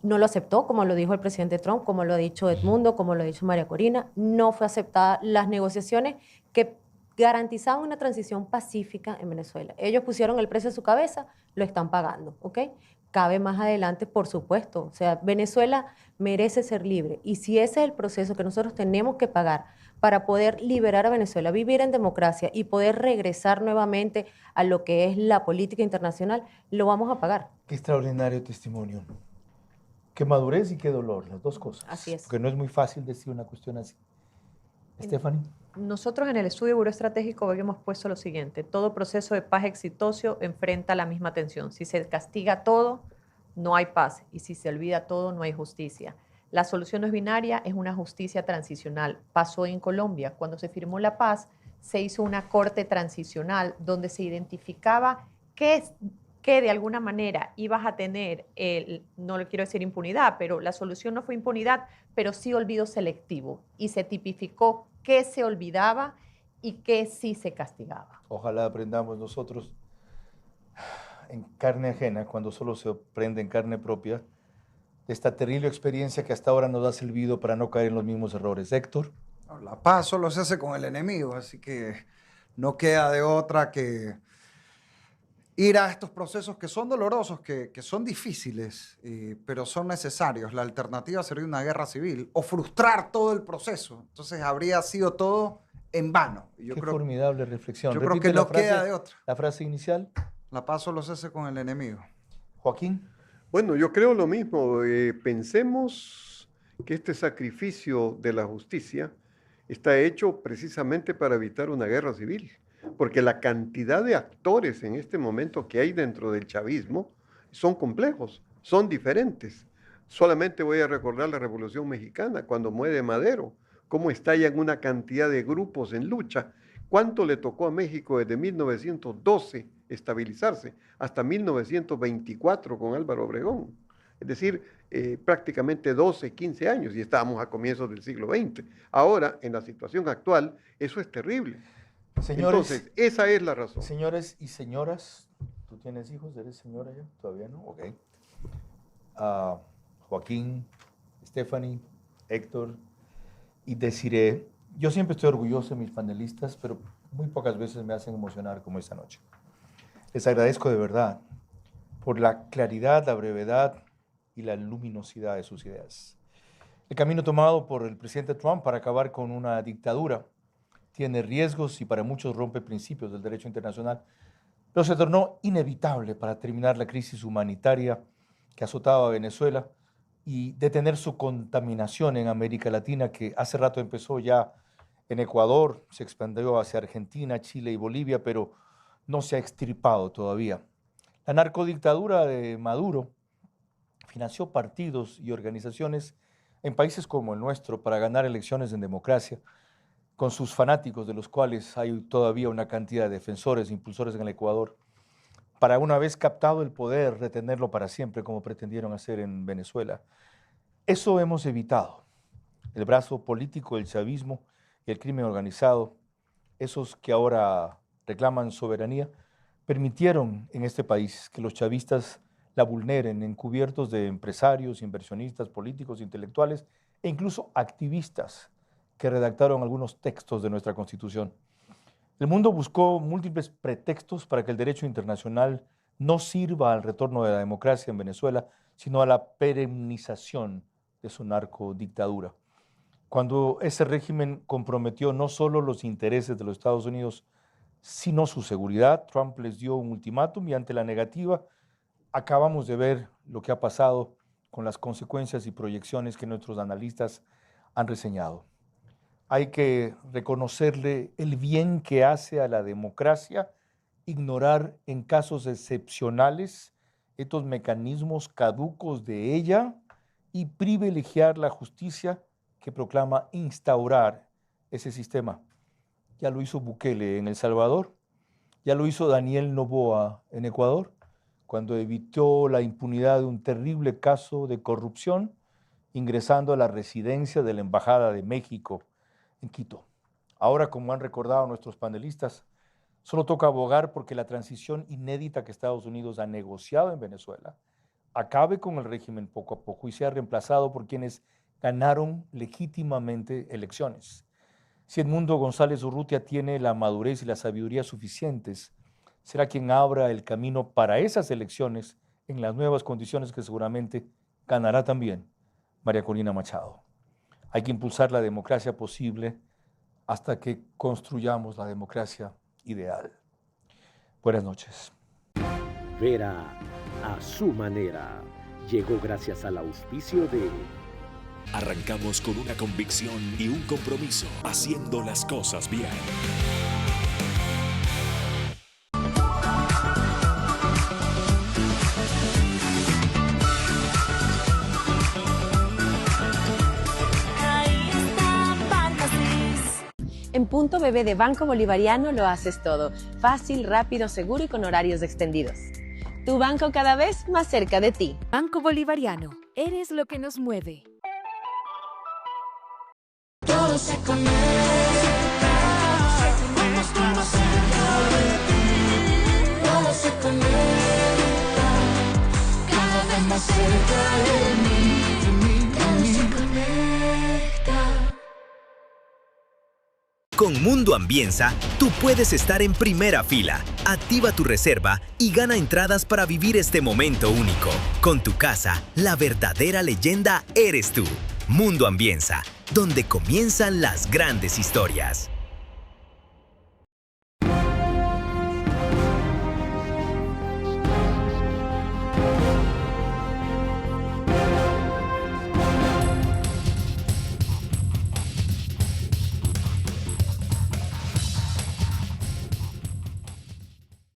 No lo aceptó, como lo dijo el presidente Trump, como lo ha dicho Edmundo, como lo ha dicho María Corina. No fue aceptada las negociaciones que garantizaban una transición pacífica en Venezuela. Ellos pusieron el precio a su cabeza, lo están pagando, ¿ok? Cabe más adelante, por supuesto. O sea, Venezuela merece ser libre. Y si ese es el proceso que nosotros tenemos que pagar para poder liberar a Venezuela, vivir en democracia y poder regresar nuevamente a lo que es la política internacional, lo vamos a pagar. Qué extraordinario testimonio. Qué madurez y qué dolor, las dos cosas. Así es. Porque no es muy fácil decir una cuestión así. Stephanie. Nosotros en el estudio Buró Estratégico habíamos puesto lo siguiente: todo proceso de paz exitoso enfrenta la misma tensión. Si se castiga todo, no hay paz, y si se olvida todo, no hay justicia. La solución no es binaria, es una justicia transicional. Pasó en Colombia. Cuando se firmó la paz, se hizo una corte transicional donde se identificaba que de alguna manera ibas a tener, no le quiero decir impunidad, pero la solución no fue impunidad, pero sí olvido selectivo. Y se tipificó qué se olvidaba y qué sí se castigaba. Ojalá aprendamos nosotros en carne ajena, cuando solo se aprende en carne propia, de esta terrible experiencia que hasta ahora nos ha servido para no caer en los mismos errores. Héctor. La paz solo se hace con el enemigo, así que no queda de otra que ir a estos procesos que son dolorosos, que son difíciles, pero son necesarios. La alternativa sería una guerra civil o frustrar todo el proceso. Entonces habría sido todo en vano. Qué formidable reflexión. Yo creo que no queda de otra. La frase inicial. La paz solo se hace con el enemigo. Joaquín. Bueno, yo creo lo mismo. Pensemos que este sacrificio de la justicia está hecho precisamente para evitar una guerra civil, porque la cantidad de actores en este momento que hay dentro del chavismo son complejos, son diferentes. Solamente voy a recordar la Revolución Mexicana, cuando muere Madero, cómo estallan una cantidad de grupos en lucha. ¿Cuánto le tocó a México desde 1912 estabilizarse hasta 1924 con Álvaro Obregón? Es decir, prácticamente 12, 15 años, y estábamos a comienzos del siglo XX. Ahora, en la situación actual, eso es terrible. Señores, entonces, esa es la razón. Señores y señoras, ¿tú tienes hijos? ¿Eres señora ya? ¿Todavía no? Ok. Joaquín, Stephanie, Héctor y Desiree. Yo siempre estoy orgulloso de mis panelistas, pero muy pocas veces me hacen emocionar como esta noche. Les agradezco de verdad por la claridad, la brevedad y la luminosidad de sus ideas. El camino tomado por el presidente Trump para acabar con una dictadura tiene riesgos y para muchos rompe principios del derecho internacional, pero se tornó inevitable para terminar la crisis humanitaria que azotaba a Venezuela y detener su contaminación en América Latina, que hace rato empezó ya en Ecuador, se expandió hacia Argentina, Chile y Bolivia, pero no se ha extirpado todavía. La narcodictadura de Maduro financió partidos y organizaciones en países como el nuestro para ganar elecciones en democracia, con sus fanáticos, de los cuales hay todavía una cantidad de defensores e impulsores en el Ecuador, para una vez captado el poder, retenerlo para siempre, como pretendieron hacer en Venezuela. Eso hemos evitado. El brazo político del chavismo y el crimen organizado, esos que ahora reclaman soberanía, permitieron en este país que los chavistas la vulneren, encubiertos de empresarios, inversionistas, políticos, intelectuales e incluso activistas que redactaron algunos textos de nuestra Constitución. El mundo buscó múltiples pretextos para que el derecho internacional no sirva al retorno de la democracia en Venezuela, sino a la perennización de su narcodictadura. Cuando ese régimen comprometió no solo los intereses de los Estados Unidos, sino su seguridad, Trump les dio un ultimátum y ante la negativa acabamos de ver lo que ha pasado con las consecuencias y proyecciones que nuestros analistas han reseñado. Hay que reconocerle el bien que hace a la democracia ignorar en casos excepcionales estos mecanismos caducos de ella y privilegiar la justicia que proclama instaurar ese sistema. Ya lo hizo Bukele en El Salvador, ya lo hizo Daniel Noboa en Ecuador, cuando evitó la impunidad de un terrible caso de corrupción, ingresando a la residencia de la Embajada de México en Quito. Ahora, como han recordado nuestros panelistas, solo toca abogar porque la transición inédita que Estados Unidos ha negociado en Venezuela acabe con el régimen poco a poco y sea reemplazado por quienes ganaron legítimamente elecciones. Si Edmundo González Urrutia tiene la madurez y la sabiduría suficientes, será quien abra el camino para esas elecciones en las nuevas condiciones que seguramente ganará también María Corina Machado. Hay que impulsar la democracia posible hasta que construyamos la democracia ideal. Buenas noches. Vera a su manera. Llegó gracias al auspicio de... Arrancamos con una convicción y un compromiso, haciendo las cosas bien. En Punto Bebé de Banco Bolivariano lo haces todo. Fácil, rápido, seguro y con horarios extendidos. Tu banco cada vez más cerca de ti. Banco Bolivariano. Eres lo que nos mueve. Todo se conecta. Somos más cerca de ti. Todo se conecta. Cada vez más cerca de mí. Todo se conecta. Con Mundo Ambienza, tú puedes estar en primera fila. Activa tu reserva y gana entradas para vivir este momento único. Con tu casa, la verdadera leyenda eres tú. Mundo Ambienza, donde comienzan las grandes historias.